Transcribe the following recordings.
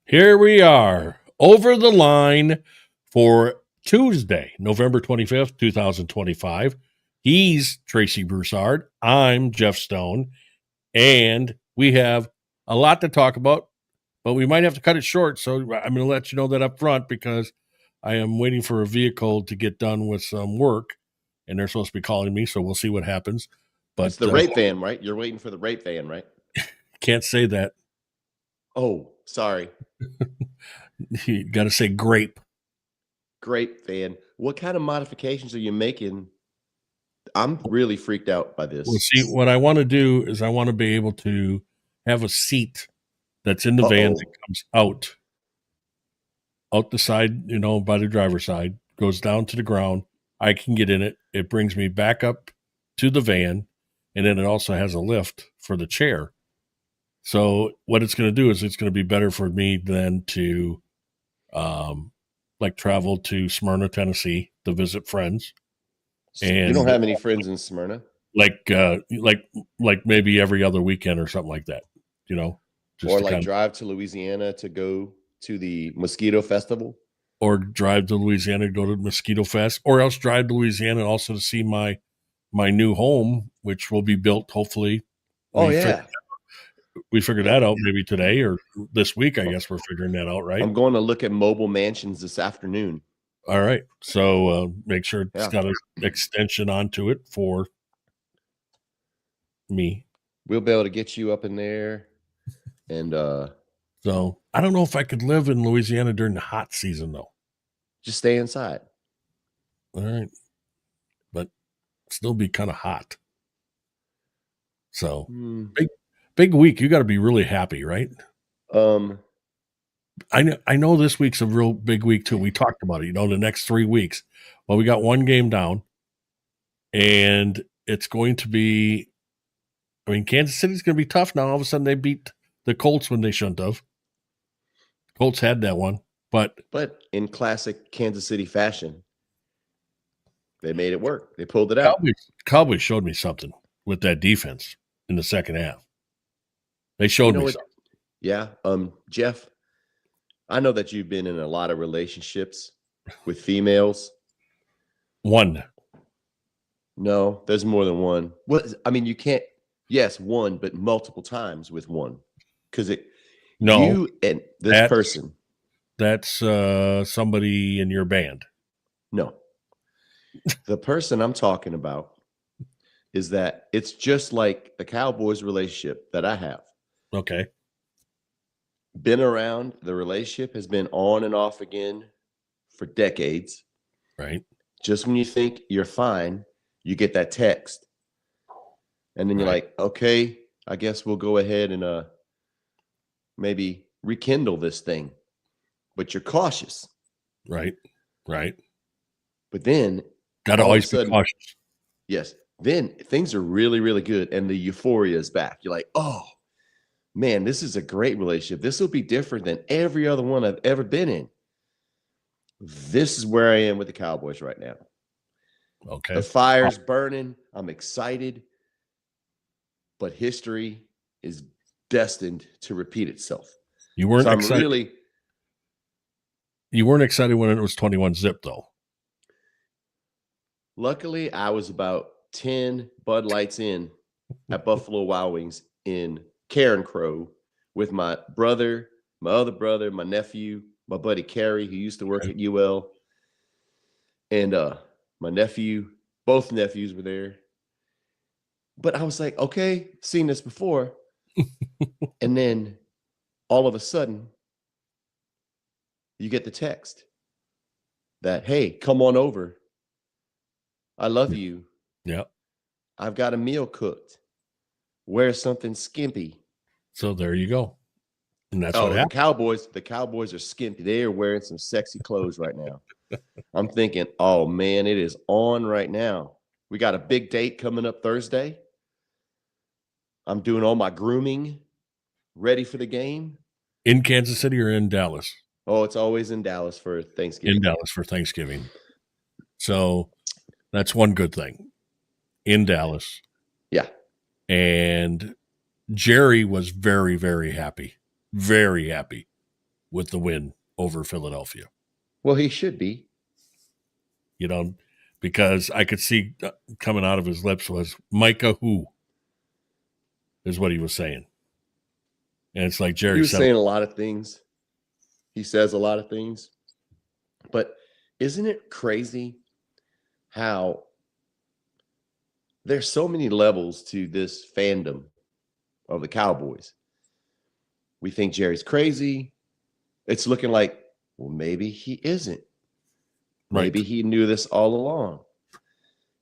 Here we are, over the line for Tuesday, November 25th, 2025. He's Tracy Broussard. I'm Jeff Stone. And we have a lot to talk about, but we might have to cut it short. So I'm going to let you know that up front because I am waiting for a vehicle to get done with some work, and they're supposed to be calling me, so we'll see what happens. But it's the rape van, right? You're waiting for the rape van, right? Can't say that. Oh, sorry. You got to say grape. Grape van. What kind of modifications are you making? I'm really freaked out by this. Well, see, what I want to do is I want to be able to have a seat that's in the van that comes out the side, by the driver's side, goes down to the ground. I can get in it. It brings me back up to the van, and then it also has a lift for the chair. So what it's going to do is it's going to be better for me than to travel to Smyrna, Tennessee to visit friends. And you don't have any friends in Smyrna? Like maybe every other weekend or something like that, Just or drive to Louisiana to go to the Mosquito Festival? Or drive to Louisiana to go to Mosquito Fest, or else drive to Louisiana also to see my new home, which will be built hopefully. We figured that out maybe today or this week. I guess we're figuring that out, right? I'm going to look at mobile mansions this afternoon. All right. So make sure it's got an extension onto it for me. We'll be able to get you up in there. And so I don't know if I could live in Louisiana during the hot season, though. Just stay inside. All right. But still be kind of hot. So big week. You got to be really happy, right? I know this week's a real big week too. We talked about it, the next 3 weeks. Well, we got one game down, and it's going to be, Kansas City's going to be tough now. All of a sudden they beat the Colts when they shouldn't have. Colts had that one, but in classic Kansas City fashion, they made it work. They pulled it out. Cowboys showed me something with that defense in the second half. They showed me something. Yeah. Jeff, I know that you've been in a lot of relationships with females. One. No, there's more than one. Well, you can't. Yes, one, but multiple times with one. Because you and this person. That's somebody in your band. No. The person I'm talking about is that it's just like the Cowboys relationship that I have. Okay. Been around. The relationship has been on and off again for decades. Right. Just when you think you're fine, you get that text. And then you're like, okay, I guess we'll go ahead and maybe rekindle this thing. But you're cautious. Right. But then got to always be cautious. Yes. Then things are really, really good. And the euphoria is back. You're like, oh, man, this is a great relationship. This will be different than every other one I've ever been in. This is where I am with the Cowboys right now. Okay. The fire's burning. I'm excited. But history is destined to repeat itself. You weren't excited. You weren't excited when it was 21-zip, though. Luckily, I was about 10 Bud Lights in at Buffalo Wild Wings in Karen Crow with my brother, my other brother, my nephew, my buddy Carrie, who used to work at UL, and my nephew. Both nephews were there. But I was like, okay, seen this before. And then all of a sudden, you get the text that, hey, come on over. I love you. Yeah. I've got a meal cooked. Wear something skimpy. So there you go. And that's what happened. The Cowboys are skimpy. They are wearing some sexy clothes right now. I'm thinking, oh, man, it is on right now. We got a big date coming up Thursday. I'm doing all my grooming, ready for the game. In Kansas City or in Dallas? Oh, it's always in Dallas for Thanksgiving. In Dallas for Thanksgiving. So that's one good thing. In Dallas. Yeah. And Jerry was very, very happy. Very happy. with the win over Philadelphia. Well, he should be. Because I could see coming out of his lips was Micah who is what he was saying. And it's like Jerry He was said, saying a lot of things. He says a lot of things. But isn't it crazy how there's so many levels to this fandom of the Cowboys? We think Jerry's crazy. It's looking like, well, maybe he isn't. Maybe he knew this all along.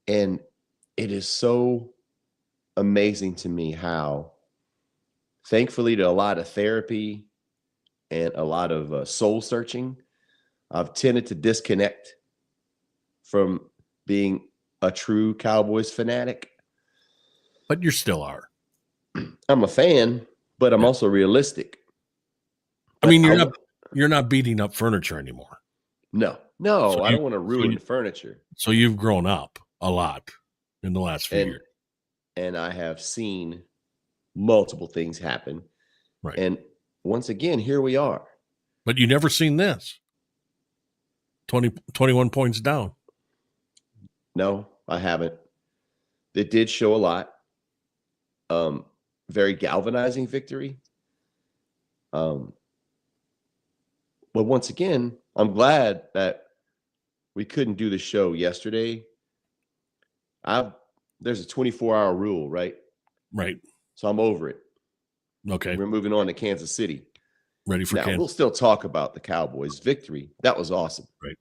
And it is so amazing to me how, thankfully, to a lot of therapy and a lot of soul searching, I've tended to disconnect from being a true Cowboys fanatic. But you still are. I'm a fan, but I'm also realistic. I mean, you're not beating up furniture anymore. No, I don't want to ruin the furniture. So you've grown up a lot in the last few years. And I have seen multiple things happen. Right. And once again, here we are. But you never seen this. 21 points down. No, I haven't. It did show a lot. Very galvanizing victory. But once again, I'm glad that we couldn't do the show yesterday. There's a 24-hour rule, right? Right. So I'm over it. Okay. We're moving on to Kansas City. Ready for Kansas. We'll still talk about the Cowboys' victory. That was awesome. Right.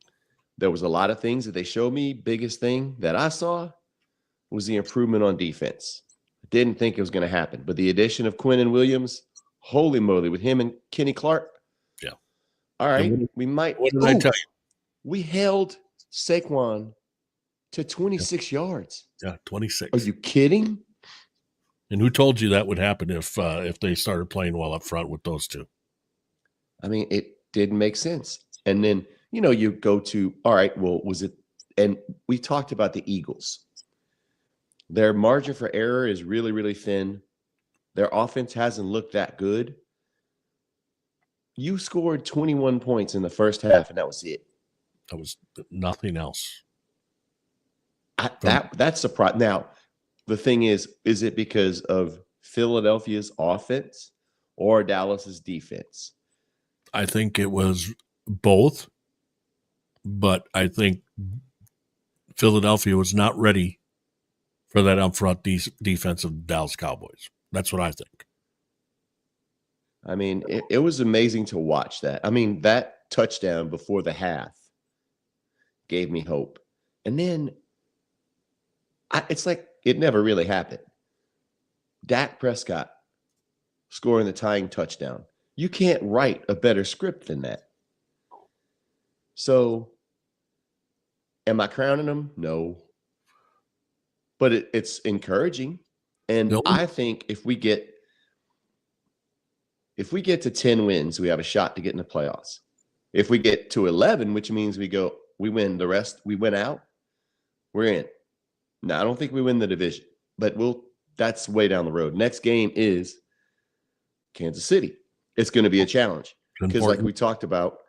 There was a lot of things that they showed me. Biggest thing that I saw was the improvement on defense. I didn't think it was going to happen, but the addition of Quinn and Williams, holy moly, with him and Kenny Clark. Yeah. All right. We might. What did I tell you? We held Saquon to 26 yards. Yeah, 26. Are you kidding? And who told you that would happen if they started playing well up front with those two? I mean, it didn't make sense. And then, you go to, all right, well, was it, and we talked about the Eagles. Their margin for error is really, really thin. Their offense hasn't looked that good. You scored 21 points in the first half, and that was it. That was nothing else. That's surprising. Now, the thing is it because of Philadelphia's offense or Dallas's defense? I think it was both, but I think Philadelphia was not ready for that upfront defense of Dallas Cowboys. That's what I think. I mean, it was amazing to watch that. I mean, that touchdown before the half gave me hope. And then it's like it never really happened. Dak Prescott scoring the tying touchdown. You can't write a better script than that. So, am I crowning him? No. But it's encouraging. And I think if we get to 10 wins, we have a shot to get in the playoffs. If we get to 11, which means we win the rest, we win out, we're in. Now, I don't think we win the division, but that's way down the road. Next game is Kansas City. It's going to be a challenge because, like we talked about,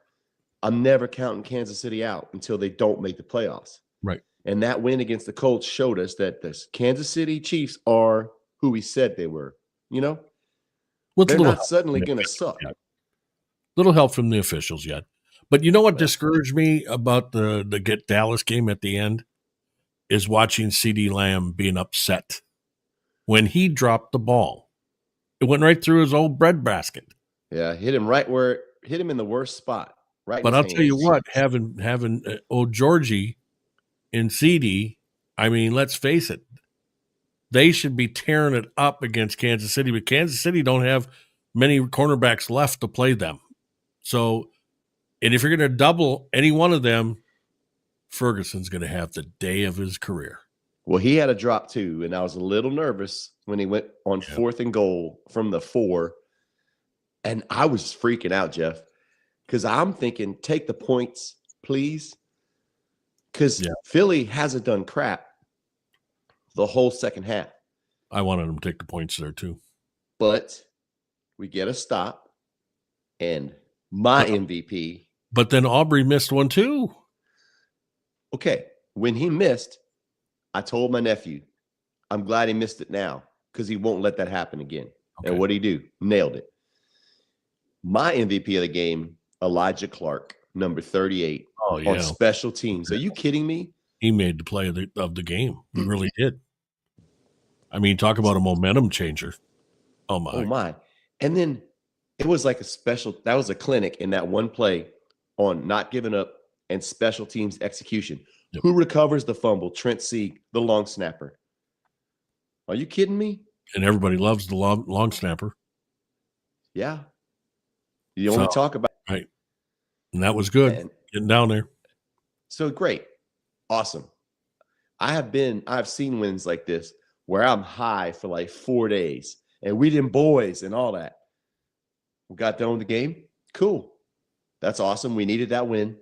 I'm never counting Kansas City out until they don't make the playoffs. Right. And that win against the Colts showed us that the Kansas City Chiefs are who we said they were. They're not suddenly going to suck. Little help from the officials yet. But you know what discouraged me about the Dallas game at the end is watching CeeDee Lamb being upset when he dropped the ball. It went right through his old bread basket. Yeah, hit him in the worst spot. Right. But I'll tell you what, having old Georgie and CeeDee, I mean, let's face it, they should be tearing it up against Kansas City, but Kansas City don't have many cornerbacks left to play them. So, and if you're going to double any one of them, Ferguson's going to have the day of his career. Well, he had a drop too, and I was a little nervous when he went on 4th and goal from the 4. And I was freaking out, Jeff, because I'm thinking, take the points, please. Because Philly hasn't done crap the whole second half. I wanted him to take the points there too. But we get a stop, and My MVP. But then Aubrey missed one too. Okay. When he missed, I told my nephew, I'm glad he missed it now because he won't let that happen again. Okay. And what did he do? Nailed it. My MVP of the game, Elijah Clark, number 38, on special teams. Are you kidding me? He made the play of the game. He really did. I mean, talk about a momentum changer. Oh, my. Oh, my. And then it was like that was a clinic in that one play on not giving up and special teams execution. Yep. Who recovers the fumble? Trent Sieg, the long snapper. Are you kidding me? And everybody loves the long snapper. Yeah. You only talk about it. Right. And that was good. And getting down there. So great. Awesome. I've seen wins like this where I'm high for like 4 days and we them boys and all that. We got done with the game. Cool. That's awesome. We needed that win.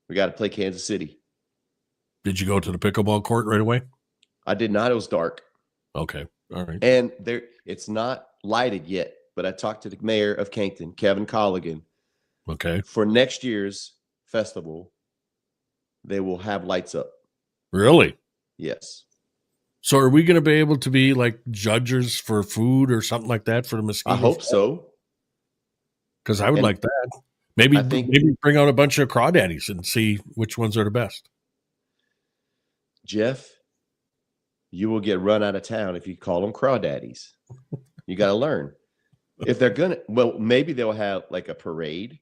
We got to play Kansas City. Did you go to the pickleball court right away? I did not. It was dark. Okay. All right. And it's not lighted yet, but I talked to the mayor of Cankton, Kevin Colligan. Okay. For next year's festival, they will have lights up. Really? Yes. So are we going to be able to be like judges for food or something like that for the mosquito? I hope so. Because I would like that. Maybe bring out a bunch of crawdaddies and see which ones are the best. Jeff, you will get run out of town if you call them crawdaddies. You got to learn. If they're going to, well, maybe they'll have like a parade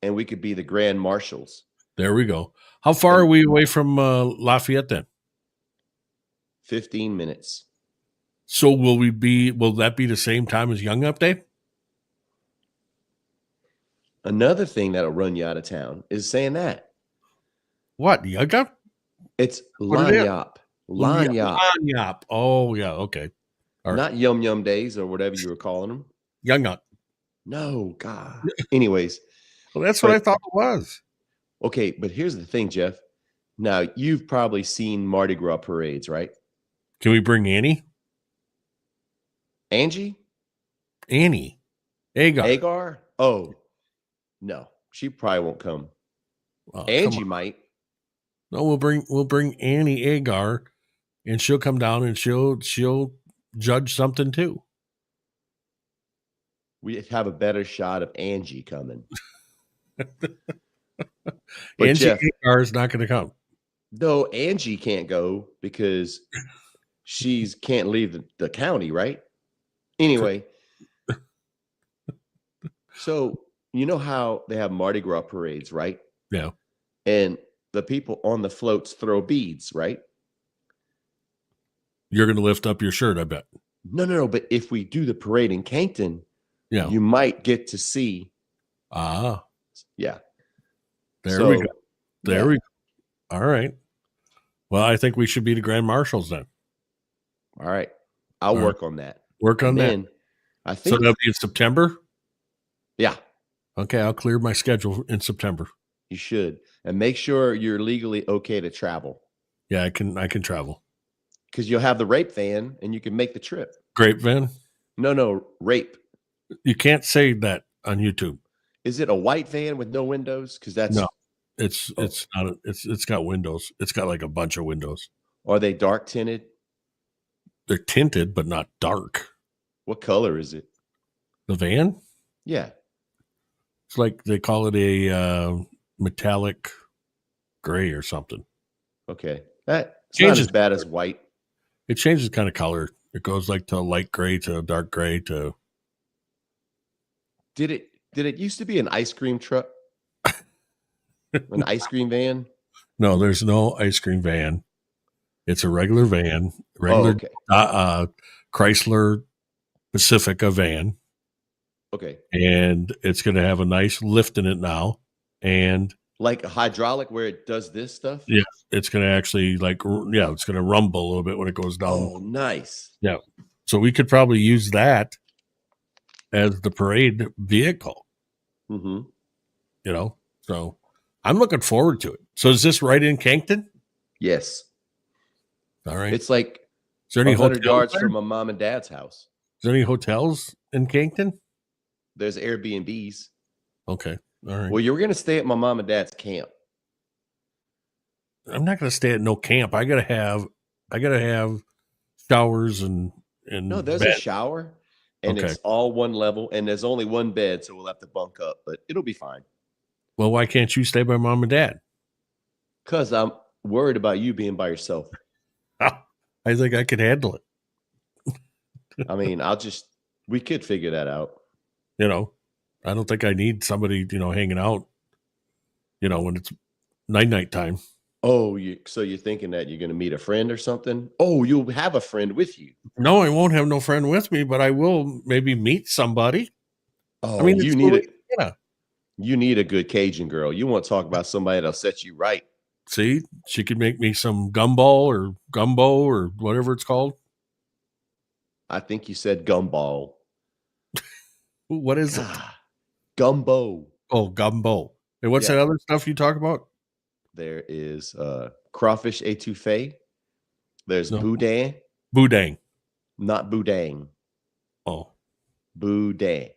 and we could be the grand marshals. There we go. How far are we away from Lafayette then? 15 minutes. So will that be the same time as Young Up Day? Another thing that'll run you out of town is saying that. What? Young Up? It's Lanyap. Lanyap. Oh, yeah. Okay. Right. Not Yum Yum Days or whatever you were calling them. Young Up. No, God. Anyways. Well, that's what I thought it was. Okay, but here's the thing, Jeff. Now, you've probably seen Mardi Gras parades, right? Can we bring Annie? Angie? Annie. Agar? Oh, no. She probably won't come. Angie might. No, we'll bring Annie Agar, and she'll come down and she'll judge something too. We have a better shot of Angie coming. Angie Agar is not going to come. No, Angie can't go because she can't leave the county, right? Anyway, so you know how they have Mardi Gras parades, right? Yeah. And the people on the floats throw beads, right? You're going to lift up your shirt, I bet. No. But if we do the parade in Cankton, you might get to see. Yeah. There we go. All right. Well, I think we should be the grand marshals then. All right. I'll work on that. Work on that. I think so that'll be in September? Yeah. Okay, I'll clear my schedule in September. You should. And make sure you're legally okay to travel. Yeah, I can travel. Because you'll have the rape van and you can make the trip. Grape van? No, rape. You can't say that on YouTube. Is it a white van with no windows? Because that's no. It's not. It's got windows. It's got like a bunch of windows. Are they dark tinted? They're tinted, but not dark. What color is it? The van? Yeah. It's like they call it a metallic gray or something. Okay. That's not as bad as white. It changes kind of color. It goes like to light gray to dark gray to. Did it used to be an ice cream truck? An ice cream van? No, there's no ice cream van. It's a regular van, Chrysler Pacifica van. Okay. And it's going to have a nice lift in it now. And like a hydraulic where it does this stuff? Yeah. It's going to actually it's going to rumble a little bit when it goes down. Oh, nice. Yeah. So we could probably use that as the parade vehicle. Mm-hmm. So I'm looking forward to it. So is this right in Cankton? Yes. All right. It's like is there any 100 yards from my mom and dad's house. Is there any hotels in Cankton? There's Airbnbs. Okay. All right. Well, you were going to stay at my mom and dad's camp. I'm not going to stay at no camp. I got to have showers No, and there's a bed. shower and Okay. it's all one level and there's only one bed. So we'll have to bunk up, but it'll be fine. Well, why can't you stay by mom and dad? Because I'm worried about you being by yourself. I think I could handle it. I mean, we could figure that out. You know, I don't think I need somebody, hanging out, when it's night time. Oh, so you're thinking that you're going to meet a friend or something? Oh, you'll have a friend with you. No, I won't have no friend with me, but I will maybe meet somebody. I Oh, mean, it's really, yeah. You need a good Cajun girl. You want to talk about somebody that'll set you right. See, she could make me some gumbo or whatever it's called. I think you said gumball. What is it? Gumbo. Oh, gumbo. And what's that other stuff you talk about? There is crawfish etouffee. There's boudin. Boudin. Not boudin. Oh. Boudin.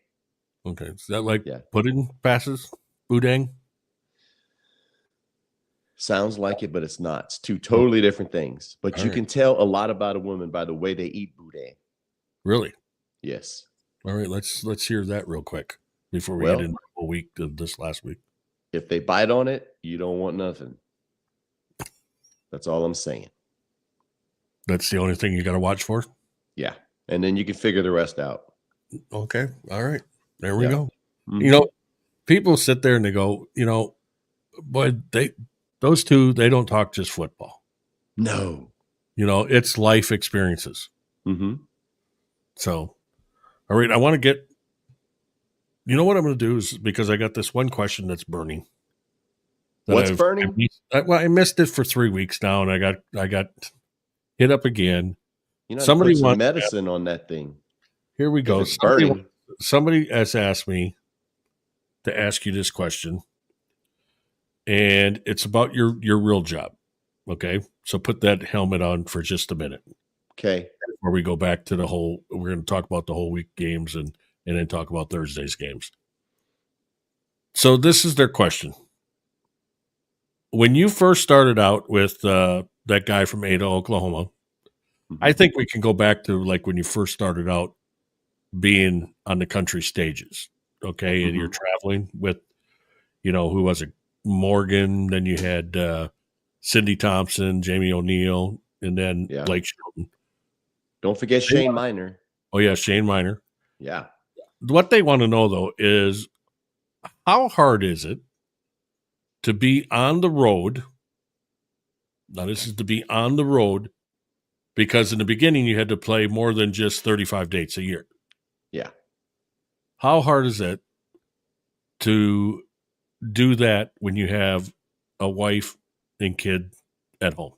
Okay. Is that like pudding passes? Boudin? Sounds like it, but it's not. It's two totally different things. But you can tell a lot about a woman by the way they eat boudin. Really? Yes. All right. Let's hear that real quick before we get into the whole week of this last week. If they bite on it, you don't want nothing. That's all I'm saying. That's the only thing you got to watch for? Yeah. And then you can figure the rest out. Okay. All right. There we go. Mm-hmm. People sit there and they go, boy, those two, they don't talk just football. No. It's life experiences. Mm-hmm. So, all right. I want to get, what I'm going to do is, because I got this one question that's burning. What's burning? I missed it for 3 weeks now, and I got hit up again. Somebody put some medicine on that thing. Here we go. Somebody has asked me to ask you this question, and it's about your real job. Okay, so put that helmet on for just a minute. Okay. Before we go back to we're going to talk about the whole week games and then talk about Thursday's games. So this is their question. When you first started out with that guy from Ada, Oklahoma, I think we can go back to like when you first started out being on the country stages, okay? And you're traveling with, who was it? Morgan, then you had Cindy Thompson, Jamie O'Neill, and then Blake Shelton. Don't forget Shane Miner. Oh, yeah, Shane Miner. Yeah. What they want to know, though, is how hard is it to be on the road? Now, this is to be on the road, because in the beginning you had to play more than just 35 dates a year. Yeah. How hard is it to do that when you have a wife and kid at home?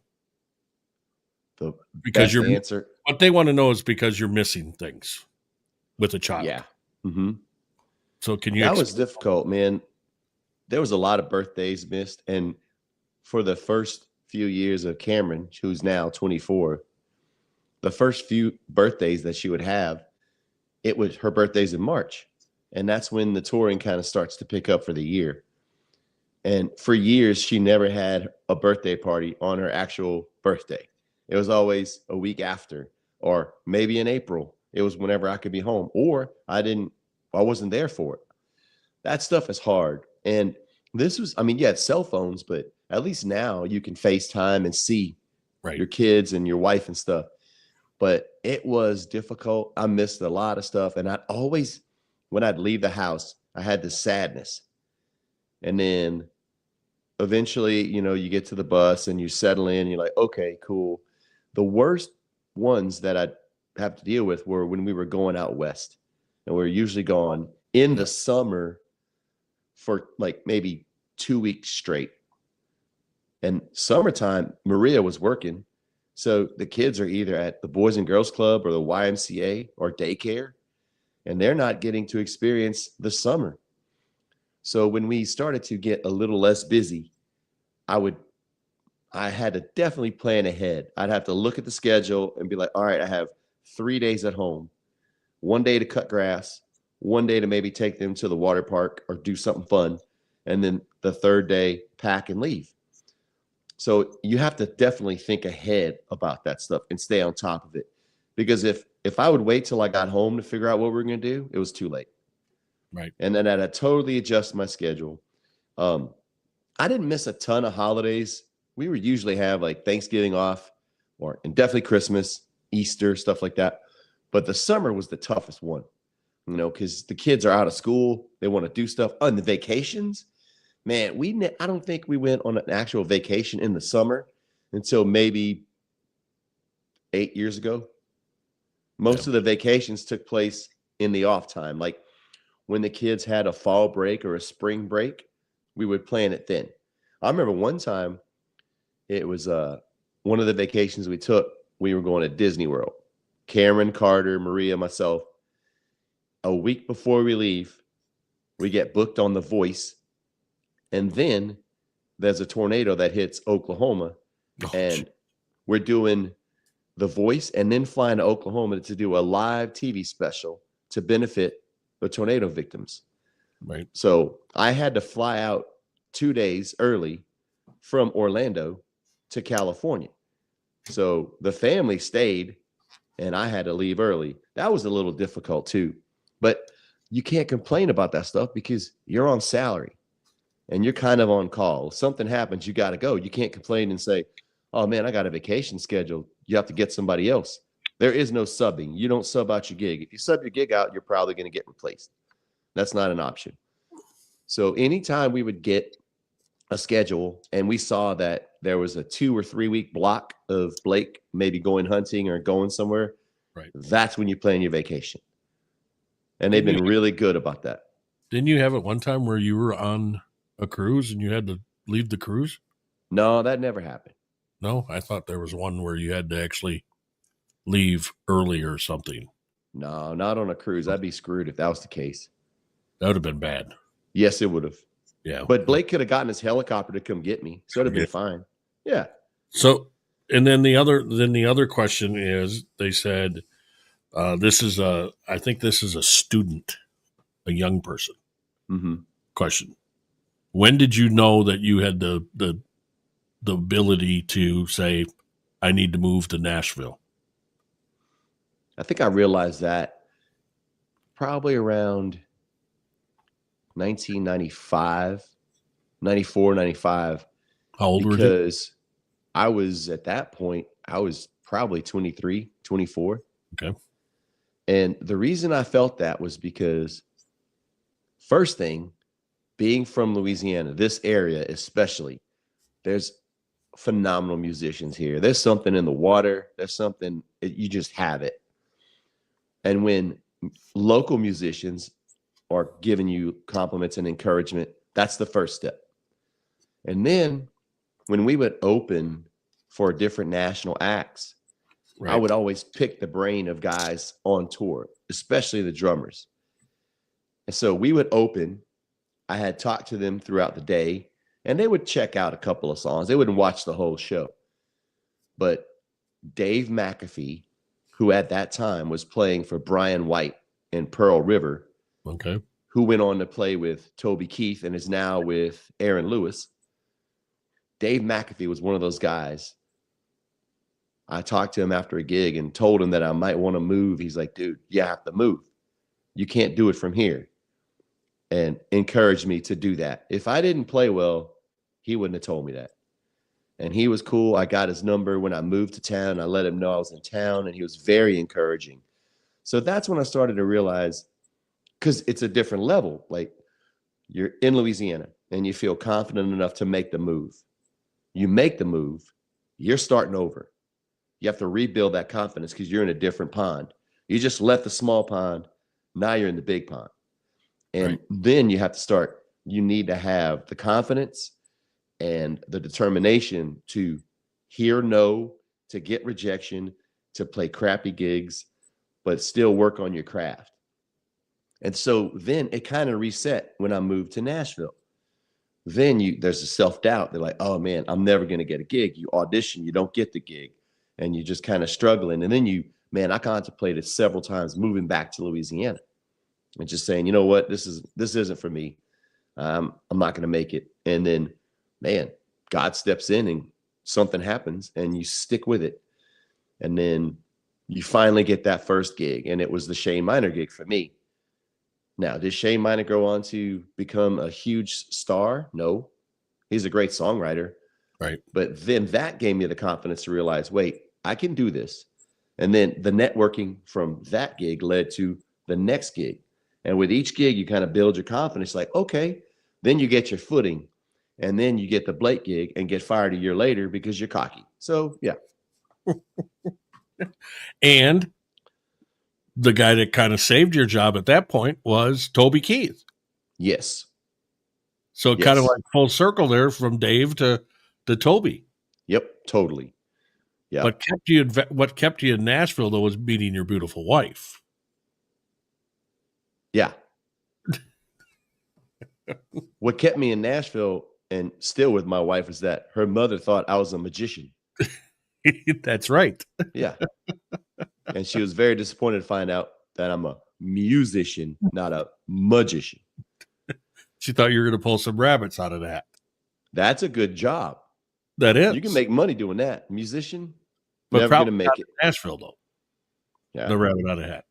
Because what they want to know is because you're missing things with a child. Yeah. Mm-hmm. So can you? That was difficult, man. There was a lot of birthdays missed, and for the first few years of Cameron, who's now 24, the first few birthdays that she would have, her birthday's in March. And that's when the touring kind of starts to pick up for the year. And for years, she never had a birthday party on her actual birthday. It was always a week after, or maybe in April. It was whenever I could be home, or I wasn't there for it. That stuff is hard. And this was, you had cell phones, but at least now you can FaceTime and see your kids and your wife and stuff. But it was difficult. I missed a lot of stuff. And when I'd leave the house, I had this sadness. And then eventually, you get to the bus and you settle in, you're like, okay, cool. The worst ones that I'd have to deal with were when we were going out west. And we were usually gone in the summer for like maybe 2 weeks straight. And summertime, Maria was working. So the kids are either at the Boys and Girls Club or the YMCA or daycare, and they're not getting to experience the summer. So when we started to get a little less busy, I had to definitely plan ahead. I'd have to look at the schedule and be like, all right, I have 3 days at home, 1 day to cut grass, one day to maybe take them to the water park or do something fun, and then the third day pack and leave. So you have to definitely think ahead about that stuff and stay on top of it. Because if I would wait till I got home to figure out what we were going to do, it was too late. Right. And then I'd totally adjust my schedule. I didn't miss a ton of holidays. We would usually have like Thanksgiving off, and definitely Christmas, Easter, stuff like that. But the summer was the toughest one, because the kids are out of school. They want to do stuff. On the vacations, man, I don't think we went on an actual vacation in the summer until maybe 8 years ago. Most of the vacations took place in the off time. Like when the kids had a fall break or a spring break, we would plan it then. I remember one time it was one of the vacations we took, we were going to Disney World. Cameron, Carter, Maria, myself. A week before we leave, we get booked on The Voice. And then there's a tornado that hits Oklahoma. And we're doing The Voice and then flying to Oklahoma to do a live TV special to benefit the tornado victims. Right. So I had to fly out 2 days early from Orlando to California. So the family stayed and I had to leave early. That was a little difficult too. But you can't complain about that stuff because you're on salary and you're kind of on call. If something happens, you got to go. You can't complain and say, oh man, I got a vacation scheduled. You have to get somebody else. There is no subbing. You don't sub out your gig. If you sub your gig out, you're probably going to get replaced. That's not an option. So anytime we would get a schedule and we saw that there was a 2 or 3 week block of Blake maybe going hunting or going somewhere, right, that's when you plan your vacation. And they've been really good about that. Didn't you have it one time where you were on a cruise and you had to leave the cruise? No, that never happened. No, I thought there was one where you had to actually leave early or something. No, not on a cruise. I'd be screwed if that was the case. That would have been bad. Yes, it would have. Yeah. But Blake could have gotten his helicopter to come get me. So it would have been fine. Yeah. So, and then the other question is, they said, I think this is a student, a young person. Mm-hmm. Question. When did you know that you had the ability to say, I need to move to Nashville? I think I realized that probably around 1995, 94, 95. How old were you? Because I was at that point, I was probably 23, 24. Okay. And the reason I felt that was because, first thing, being from Louisiana, this area especially, there's phenomenal musicians here. There's something in the water. There's something, you just have it. And when local musicians are giving you compliments and encouragement, that's the first step. And then when we would open for different national acts, right, I would always pick the brain of guys on tour, especially the drummers. And so we would open. I had talked to them throughout the day, and they would check out a couple of songs. They wouldn't watch the whole show. But Dave McAfee, who at that time was playing for Brian White in Pearl River, okay, who went on to play with Toby Keith and is now with Aaron Lewis. Dave McAfee was one of those guys. I talked to him after a gig and told him that I might want to move. He's like, dude, you have to move. You can't do it from here. And encouraged me to do that. If I didn't play well, he wouldn't have told me that. And he was cool. I got his number when I moved to town. I let him know I was in town, and he was very encouraging. So that's when I started to realize, because it's a different level. Like, you're in Louisiana and you feel confident enough to make the move. You make the move, you're starting over. You have to rebuild that confidence because you're in a different pond. You just left the small pond. Now you're in the big pond. And then you have to start, you need to have the confidence and the determination to hear no, to get rejection, to play crappy gigs, but still work on your craft. And so then it kind of reset when I moved to Nashville. Then there's a self-doubt. They're like, oh man, I'm never going to get a gig. You audition, you don't get the gig, and you're just kind of struggling. And then I contemplated several times moving back to Louisiana. and just saying, you know what, this isn't for me. I'm not going to make it. And then, man, God steps in and something happens and you stick with it. And then you finally get that first gig. And it was the Shane Miner gig for me. Now, did Shane Miner go on to become a huge star? No. He's a great songwriter. Right. But then that gave me the confidence to realize, wait, I can do this. And then the networking from that gig led to the next gig. And with each gig, you kind of build your confidence, like, okay, then you get your footing. And then you get the Blake gig and get fired a year later because you're cocky. So, yeah. And the guy that kind of saved your job at that point was Toby Keith. Yes. So kind of like full circle there from Dave to Toby. Yep, totally. Yeah. But what kept you in Nashville, though, was meeting your beautiful wife. Yeah. What kept me in Nashville and still with my wife is that her mother thought I was a magician. That's right. Yeah. And she was very disappointed to find out that I'm a musician, not a magician. She thought you were going to pull some rabbits out of that. That's a good job. That is. You can make money doing that. Musician, but never going to make it. Nashville, though. Yeah. The rabbit out of hat.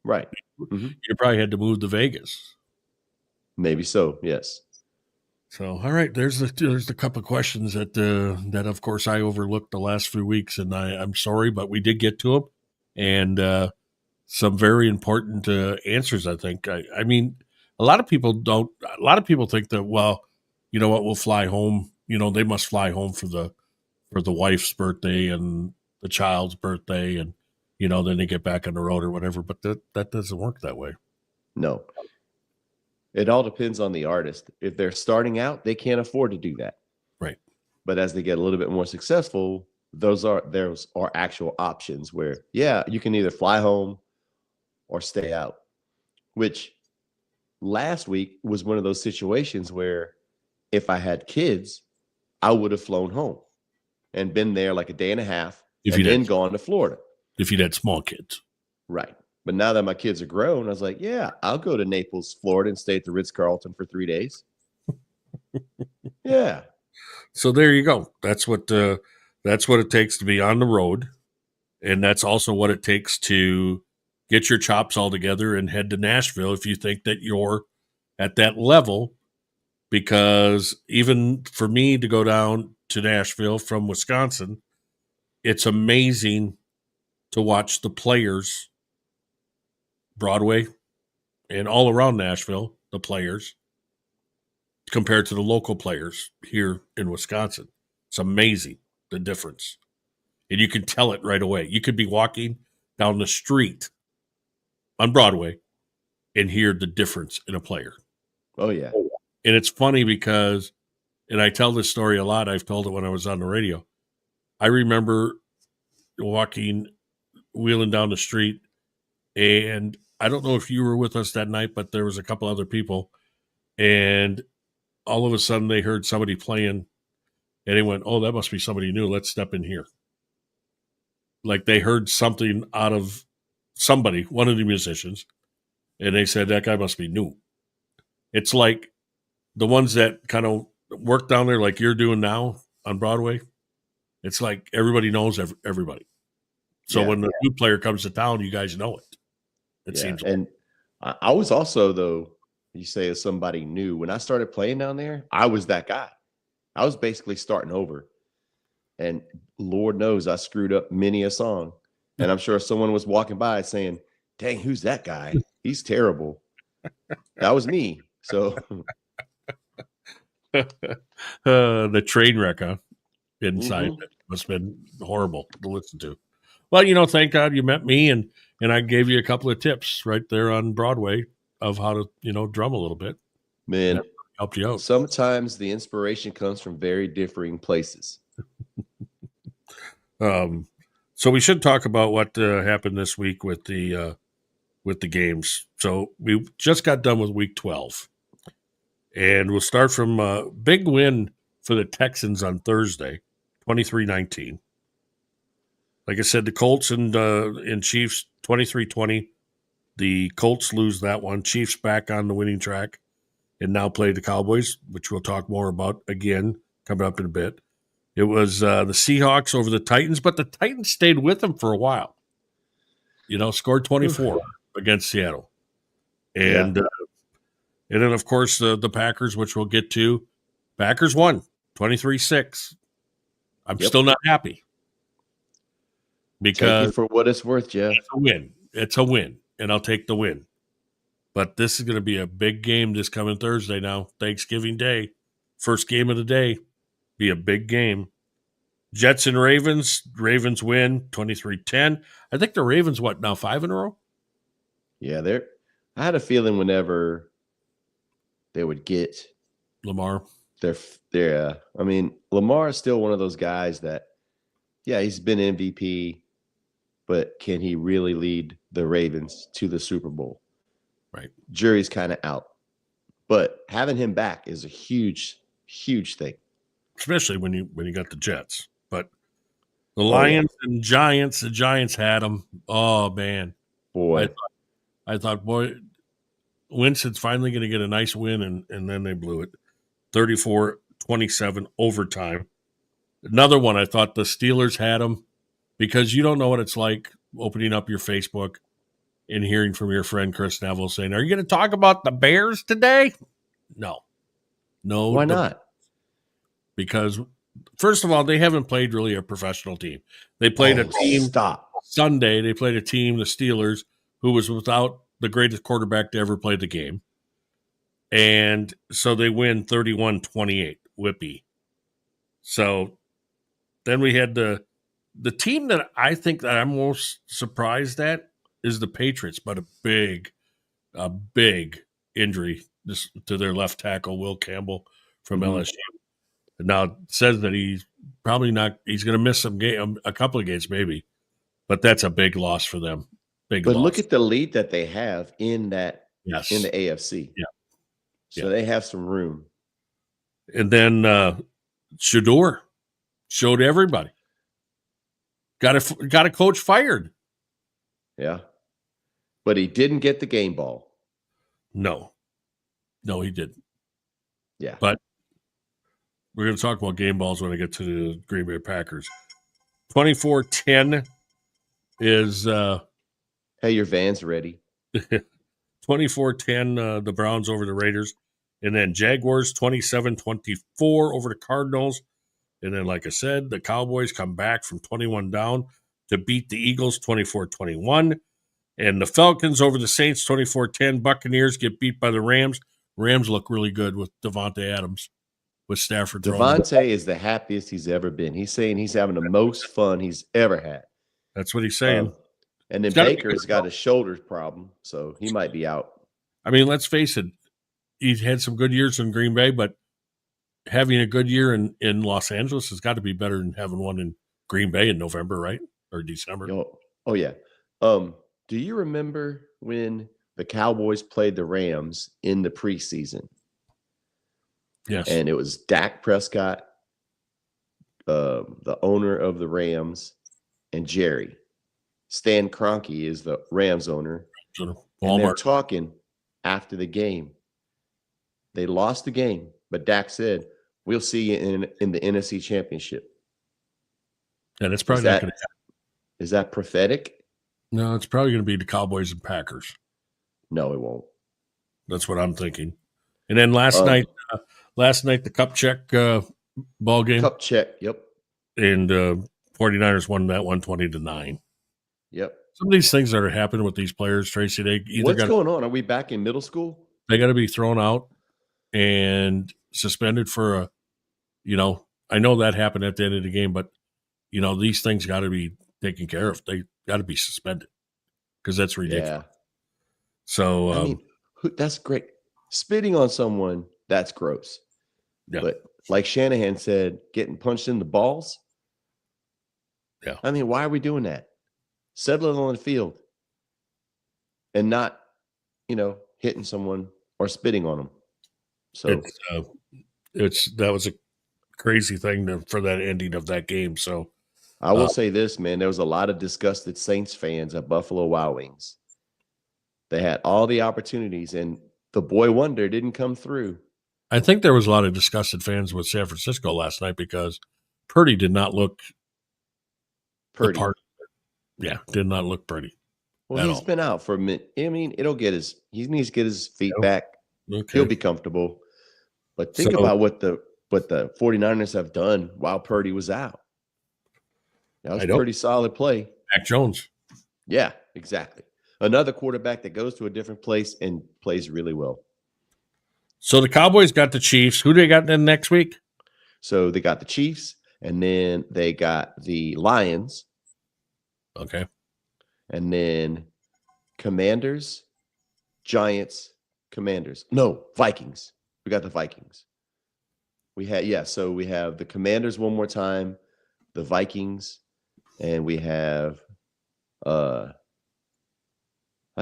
Right. Mm-hmm. You probably had to move to Vegas. Maybe so, yes. So, all right, there's a couple of questions that of course I overlooked the last few weeks, and I'm sorry, but we did get to them, and some very important answers. I think. I mean, a lot of people don't. A lot of people think that, well, you know what, we'll fly home. You know, they must fly home for the wife's birthday and the child's birthday, and you know, then they get back on the road or whatever. But that doesn't work that way. No. It all depends on the artist. If they're starting out, they can't afford to do that. Right. But as they get a little bit more successful, those are actual options where, yeah, you can either fly home or stay out, which last week was one of those situations where if I had kids, I would have flown home and been there like a day and a half and then gone to Florida. If you'd had small kids. Right. But now that my kids are grown, I was like, yeah, I'll go to Naples, Florida and stay at the Ritz-Carlton for 3 days. Yeah. So there you go. That's what it takes to be on the road. And that's also what it takes to get your chops all together and head to Nashville if you think that you're at that level. Because even for me to go down to Nashville from Wisconsin, it's amazing to watch the players, Broadway and all around Nashville, the players, compared to the local players here in Wisconsin. It's amazing, the difference. And you can tell it right away. You could be walking down the street on Broadway and hear the difference in a player. Oh, yeah. And it's funny because, and I tell this story a lot, I've told it when I was on the radio. I remember wheeling down the street, and I don't know if you were with us that night, but there was a couple other people, and all of a sudden they heard somebody playing, and they went, oh, that must be somebody new. Let's step in here. Like they heard something out of somebody, one of the musicians, and they said, that guy must be new. It's like the ones that kind of work down there like you're doing now on Broadway. It's like everybody knows everybody. So when the new player comes to town, you guys know it. It seems like. And I was also, though, you say as somebody new, when I started playing down there, I was that guy. I was basically starting over. And Lord knows I screwed up many a song. And I'm sure someone was walking by saying, dang, who's that guy? He's terrible. That was me. So the train wreck inside must have been horrible to listen to. Well, thank God you met me and I gave you a couple of tips right there on Broadway of how to, drum a little bit. Man, helped you out. Sometimes the inspiration comes from very differing places. So we should talk about what happened this week with the games. So we just got done with week 12. And we'll start from a big win for the Texans on Thursday, 23-19. Like I said, the Colts and Chiefs, 23-20. The Colts lose that one. Chiefs back on the winning track and now play the Cowboys, which we'll talk more about again coming up in a bit. It was the Seahawks over the Titans, but the Titans stayed with them for a while. Scored 24 against Seattle. And and then, of course, the Packers, which we'll get to. Packers won 23-6. I'm still not happy. Because take it for what it's worth, Jeff. It's a win. It's a win, and I'll take the win. But this is going to be a big game this coming Thursday now, Thanksgiving Day. First game of the day. Be a big game. Jets and Ravens. Ravens win 23-10. I think the Ravens, now 5 in a row? Yeah, I had a feeling whenever they would get Lamar. Lamar is still one of those guys that, he's been MVP, but can he really lead the Ravens to the Super Bowl? Right. Jury's kind of out. But having him back is a huge, huge thing. Especially when you got the Jets. But the Lions and Giants, the Giants had them. Oh, man. Boy. I thought, Winston's finally going to get a nice win, and then they blew it. 34-27 overtime. Another one, I thought the Steelers had them because you don't know what it's like opening up your Facebook and hearing from your friend Chris Neville saying, "Are you going to talk about the Bears today?" No. Why not? Because, first of all, they haven't played really a professional team. They played a team Sunday. They played a team, the Steelers, who was without the greatest quarterback to ever play the game. And so they win 31-28, whippy. So then we had the team that I think that I'm most surprised at is the Patriots, but a big injury to their left tackle, Will Campbell from LSU. Now it says that he's probably not. He's going to miss a couple of games maybe, but that's a big loss for them. But look at the lead that they have in that in the AFC. Yeah. So they have some room. And then Shador showed everybody. Got a coach fired. Yeah. But he didn't get the game ball. No, he didn't. Yeah. But we're going to talk about game balls when I get to the Green Bay Packers. 24-10 is hey, your van's ready. 24-10, the Browns over the Raiders. And then Jaguars 27-24 over the Cardinals. And then, like I said, the Cowboys come back from 21 down to beat the Eagles 24-21. And the Falcons over the Saints 24-10. Buccaneers get beat by the Rams. Rams look really good with Devontae Adams, with Stafford. Devontae is the happiest he's ever been. He's saying he's having the most fun he's ever had. That's what he's saying. And then Baker's got a shoulder problem, so he might be out. I mean, let's face it. He's had some good years in Green Bay, but having a good year in Los Angeles has got to be better than having one in Green Bay in November, right? Or December. Oh yeah. Do you remember when the Cowboys played the Rams in the preseason? Yes. And it was Dak Prescott, the owner of the Rams, and Jerry. Stan Kroenke is the Rams owner. And they're talking after the game. They lost the game, but Dak said, "We'll see you in the NFC Championship." Yeah, that's probably not going to happen. Is that prophetic? No, it's probably going to be the Cowboys and Packers. No, it won't. That's what I'm thinking. And then last night, the Cup check ball game. Cup check, yep. And 49ers won that 120-9. Yep. Some of these things that are happening with these players, Tracy, what's going on? Are we back in middle school? They got to be thrown out and suspended for I know that happened at the end of the game, but these things got to be taken care of. They got to be suspended because that's ridiculous. Yeah. So that's great. Spitting on someone, that's gross. Yeah. But like Shanahan said, getting punched in the balls. Yeah. I mean, why are we doing that? Settle it on the field and not, hitting someone or spitting on them. So that was a crazy thing for that ending of that game. So I will say this, man, there was a lot of disgusted Saints fans at Buffalo Wild Wings. They had all the opportunities, and the boy wonder didn't come through. I think there was a lot of disgusted fans with San Francisco last night because Purdy did not look the Purdy. part. Yeah, did not look pretty. Well, at he's all. been out for a minute. I mean, he needs to get his feet Yeah. back. Okay. He'll be comfortable. But think So- about what the 49ers have done while Purdy was out. That was I know. pretty solid play. Mac Jones. Yeah, exactly. Another quarterback that goes to a different place and plays really well. So the Cowboys got the Chiefs. Who do they got then next week? So they got the Chiefs, and then they got the Lions, Okay. and then Commanders, Giants, Commanders. No, Vikings. We got the Vikings. So we have the Commanders one more time, the Vikings, and we have I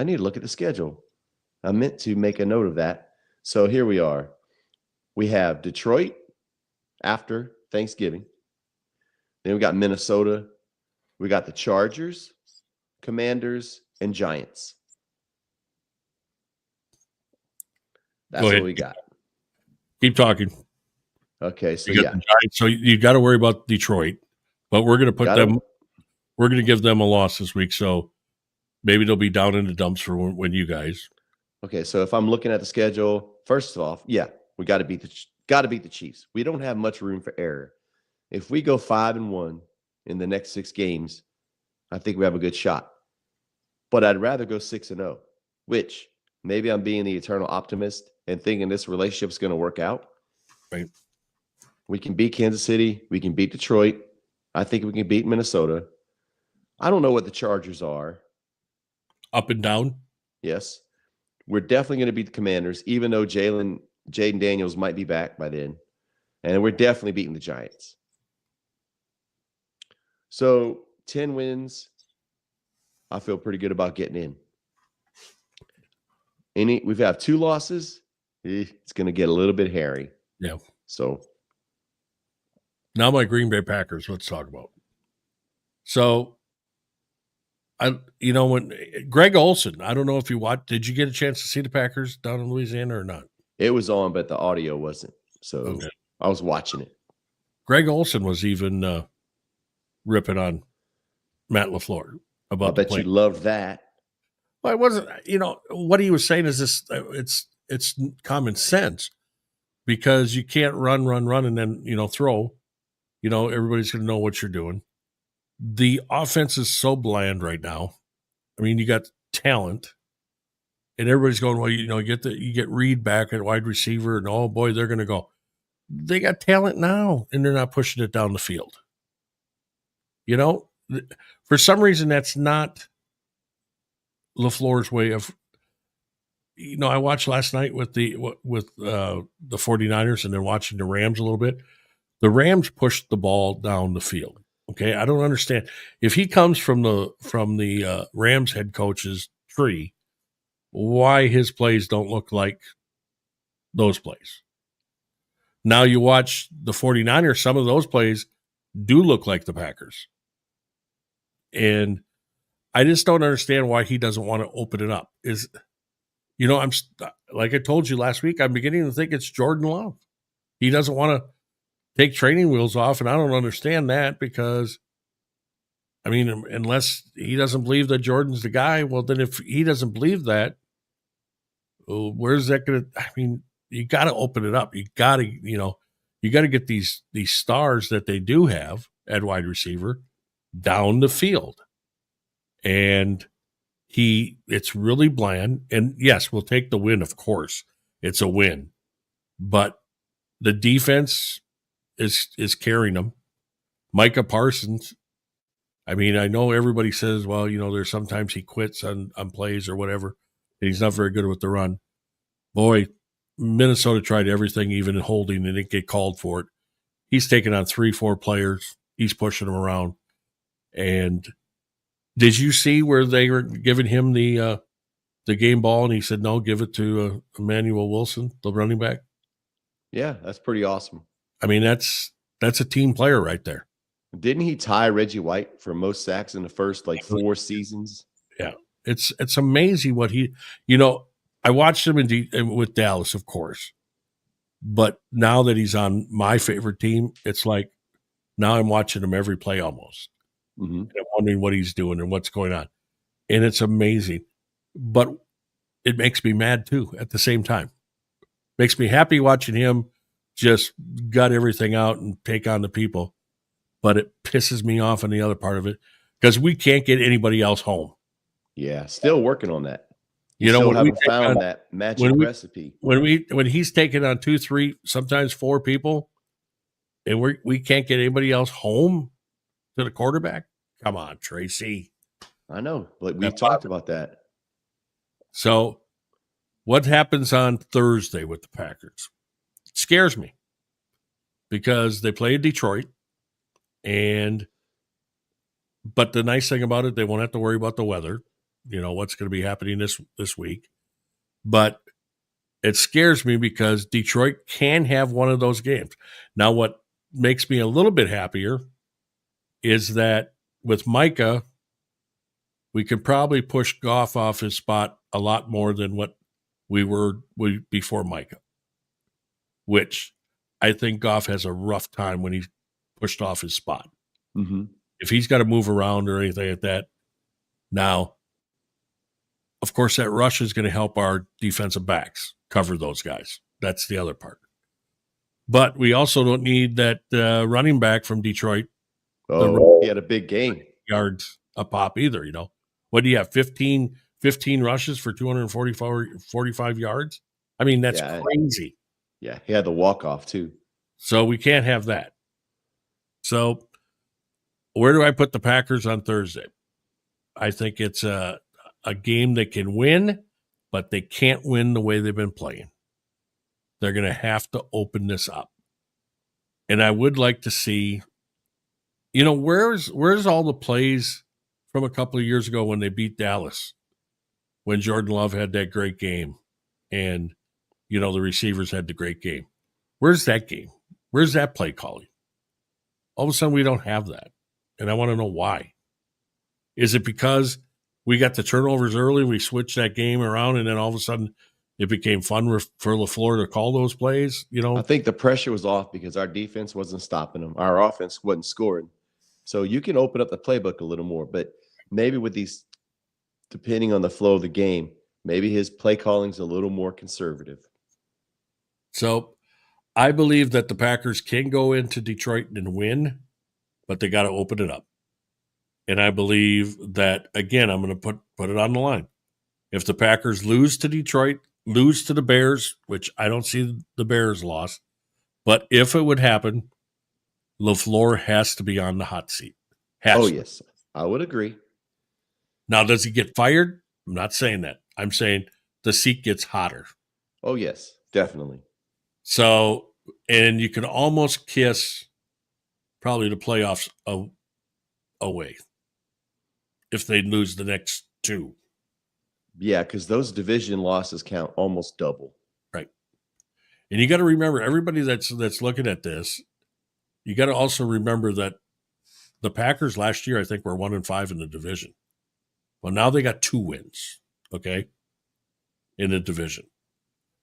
need to look at the schedule. I meant to make a note of that. So here we are. We have Detroit after Thanksgiving. Then we got Minnesota. We got the Chargers, Commanders, and Giants. That's what we got. Keep talking. Okay, so You got the Giants, so you got to worry about Detroit, but we're going to put them. We're going to give them a loss this week, so maybe they'll be down in the dumps for when you guys. Okay, so if I'm looking at the schedule, first off, yeah, we got to beat the Chiefs. We don't have much room for error. If we go 5-1 in the next 6 games, I think we have a good shot. But I'd rather go 6-0, which maybe I'm being the eternal optimist and thinking this relationship is going to work out. Right. We can beat Kansas City. We can beat Detroit. I think we can beat Minnesota. I don't know what the Chargers are. Up and down? Yes. We're definitely going to beat the Commanders, even though Jaden Daniels might be back by then. And we're definitely beating the Giants. So 10 wins. I feel pretty good about getting in. We've had 2 losses. It's going to get a little bit hairy. Yeah. So now my Green Bay Packers, let's talk about. So when Greg Olsen, I don't know if you watched, did you get a chance to see the Packers down in Louisiana or not? It was on, but the audio wasn't. So okay. I was watching it. Greg Olsen was even ripping on Matt LaFleur about. I bet you loved that. Well, it wasn't. What he was saying is this: it's common sense because you can't run, and then throw. Everybody's going to know what you're doing. The offense is so bland right now. I mean, you got talent, and everybody's going, well, you get Reed back at wide receiver, and oh boy, they're going to go. They got talent now, and they're not pushing it down the field. For some reason, that's not LaFleur's way of. I watched last night with the 49ers, and then watching the Rams a little bit. The Rams pushed the ball down the field. Okay, I don't understand if he comes from the Rams head coach's tree, why his plays don't look like those plays. Now you watch the 49ers, some of those plays do look like the Packers. And I just don't understand why he doesn't want to open it up. I'm like I told you last week, I'm beginning to think it's Jordan Love. He doesn't want to take training wheels off, and I don't understand that because, I mean, unless he doesn't believe that Jordan's the guy, well, then if he doesn't believe that, where's that going to? I mean, you got to open it up. You got to get these stars that they do have at wide receiver down the field, and it's really bland. And yes, we'll take the win. Of course, it's a win, but the defense is carrying them. Micah Parsons. I mean, I know everybody says, well, there's sometimes he quits on plays or whatever, and he's not very good with the run. Boy, Minnesota tried everything, even in holding, and didn't get called for it. He's taking on 3-4 players. He's pushing them around. And did you see where they were giving him the game ball, and he said, no, give it to Emmanuel Wilson, the running back? Yeah, that's pretty awesome. I mean, that's a team player right there. Didn't he tie Reggie White for most sacks in the first 4 seasons? Yeah. It's amazing what I watched him with Dallas, of course, but now that he's on my favorite team, it's like now I'm watching him every play almost. Mm-hmm. And I'm wondering what he's doing and what's going on. And it's amazing. But it makes me mad too at the same time. Makes me happy watching him just gut everything out and take on the people. But it pisses me off on the other part of it because we can't get anybody else home. Yeah, still working on that. You know, still when haven't found that magic recipe. When he's taking on 2, 3, sometimes 4 people, and we can't get anybody else home to the quarterback. Come on, Tracy. I know, but we talked about that. So, what happens on Thursday with the Packers? It scares me because they play Detroit, but the nice thing about it, they won't have to worry about the weather. You know what's going to be happening this week, but it scares me because Detroit can have one of those games. Now, what makes me a little bit happier is that with Micah, we can probably push Goff off his spot a lot more than what we were before Micah, which I think Goff has a rough time when he's pushed off his spot. Mm-hmm. If he's got to move around or anything like that. Now, of course, that rush is going to help our defensive backs cover those guys. That's the other part. But we also don't need that running back from Detroit. Oh, he had a big game. Yards a pop either, you know. What do you have, 15 rushes for 245 yards? I mean, that's crazy. Yeah, he had the walk-off too. So we can't have that. So where do I put the Packers on Thursday? I think it's a game they can win, but they can't win the way they've been playing. They're going to have to open this up. And I would like to see, you know, where's all the plays from a couple of years ago when they beat Dallas, when Jordan Love had that great game and, you know, the receivers had the great game. Where's that game? Where's that play calling? All of a sudden we don't have that. And I want to know why. Is it because we got the turnovers early, we switched that game around, and then all of a sudden it became fun for LaFleur to call those plays? You know, I think the pressure was off because our defense wasn't stopping them. Our offense wasn't scoring. So you can open up the playbook a little more, but maybe with these, depending on the flow of the game, maybe his play calling is a little more conservative. So I believe that the Packers can go into Detroit and win, but they got to open it up. And I believe that, again, I'm going to put it on the line. If the Packers lose to Detroit, lose to the Bears, which I don't see the Bears loss, but if it would happen, LaFleur has to be on the hot seat. Yes, I would agree. Now, does he get fired? I'm not saying that. I'm saying the seat gets hotter. Oh, yes, definitely. So, and you can almost kiss probably the playoffs away if they lose the next 2. Yeah, because those division losses count almost double. Right. And you got to remember, everybody that's looking at this, you got to also remember that the Packers last year, I think, were 1-5 in the division. Well, now they got 2 wins, okay, in the division.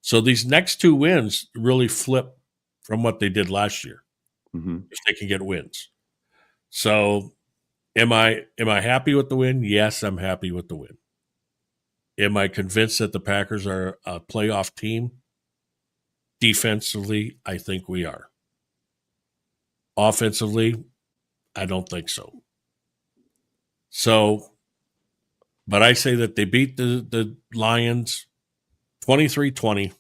So these next 2 wins really flip from what they did last year, if they can get wins. So am I happy with the win? Yes, I'm happy with the win. Am I convinced that the Packers are a playoff team? Defensively, I think we are. Offensively, I don't think so. So, but I say that they beat the Lions 23-20,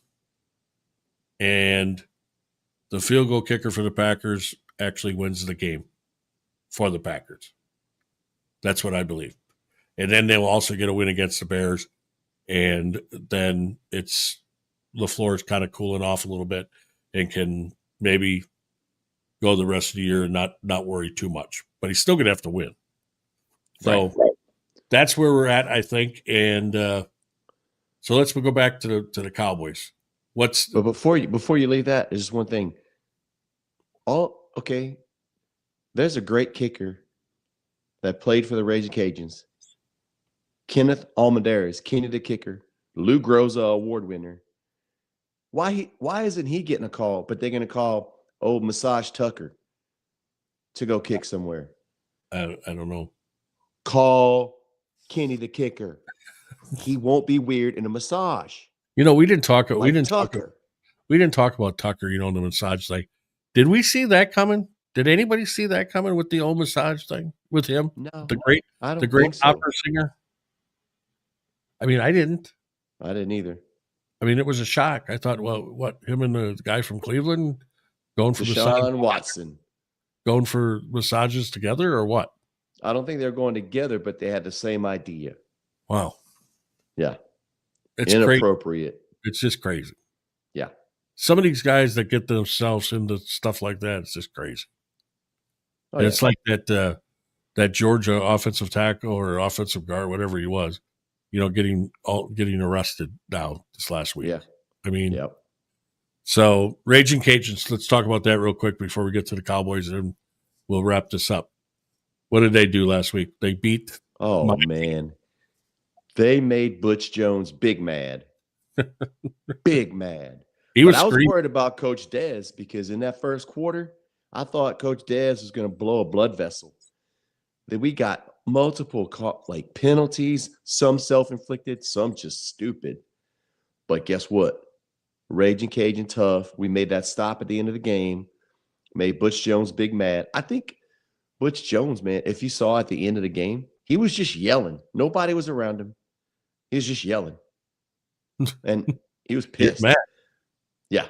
and the field goal kicker for the Packers actually wins the game for the Packers. That's what I believe. And then they'll also get a win against the Bears, and then it's LaFleur's kind of cooling off a little bit and can maybe go the rest of the year and not worry too much. But he's still going to have to win. So that's where we're at, I think. And so let's go back to the Cowboys. But before you leave that, there's just one thing. There's a great kicker that played for the Raging Cajuns Kenneth Almendarez, Kenny the kicker, Lou Groza award winner. Why isn't he getting a call, but they're going to call old Massage Tucker to go kick somewhere? I don't know. Call Kenny the kicker. He won't be weird in a massage. We didn't talk. Like we didn't Tucker. talk. We didn't talk about Tucker. The massage thing. Did we see that coming? Did anybody see that coming with the old massage thing with him? No, the great so. opera singer. I didn't. I didn't either. It was a shock. I thought, well, what, him and the guy from Cleveland going for Deshaun Watson going for massages together or what? I don't think they're going together, but they had the same idea. Wow. Yeah. It's inappropriate. Crazy. It's just crazy. Yeah. Some of these guys that get themselves into stuff like that, it's just crazy. Oh, it's like that Georgia offensive tackle or offensive guard, whatever he was, getting arrested now this last week. Yeah. Yep. So Raging Cajuns, let's talk about that real quick before we get to the Cowboys, and we'll wrap this up. What did they do last week? They beat. Oh, man. They made Butch Jones big mad. Big mad. I was worried about Coach Dez because in that first quarter, I thought Coach Dez was going to blow a blood vessel. That we got multiple penalties, some self-inflicted, some just stupid. But guess what? Raging Cajun tough. We made that stop at the end of the game. Made Butch Jones big mad. I think Butch Jones, man, if you saw at the end of the game, he was just yelling. Nobody was around him. He was just yelling. And he was pissed. Mad. Yeah.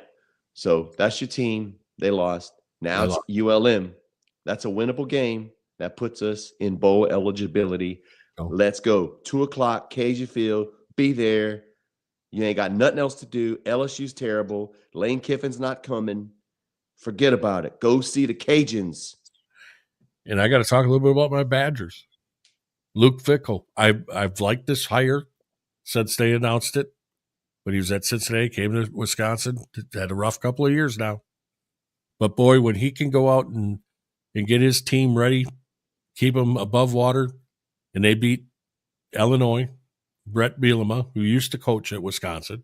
So that's your team. They lost. Now it's ULM. That's a winnable game. That puts us in bowl eligibility. Oh. Let's go. 2:00, Cajun Field. Be there. You ain't got nothing else to do. LSU's terrible. Lane Kiffin's not coming. Forget about it. Go see the Cajuns. And I got to talk a little bit about my Badgers. Luke Fickell. I've liked this hire since they announced it. When he was at Cincinnati, came to Wisconsin, had a rough couple of years now. But boy, when he can go out and get his team ready, keep them above water, and they beat Illinois, Brett Bielema, who used to coach at Wisconsin,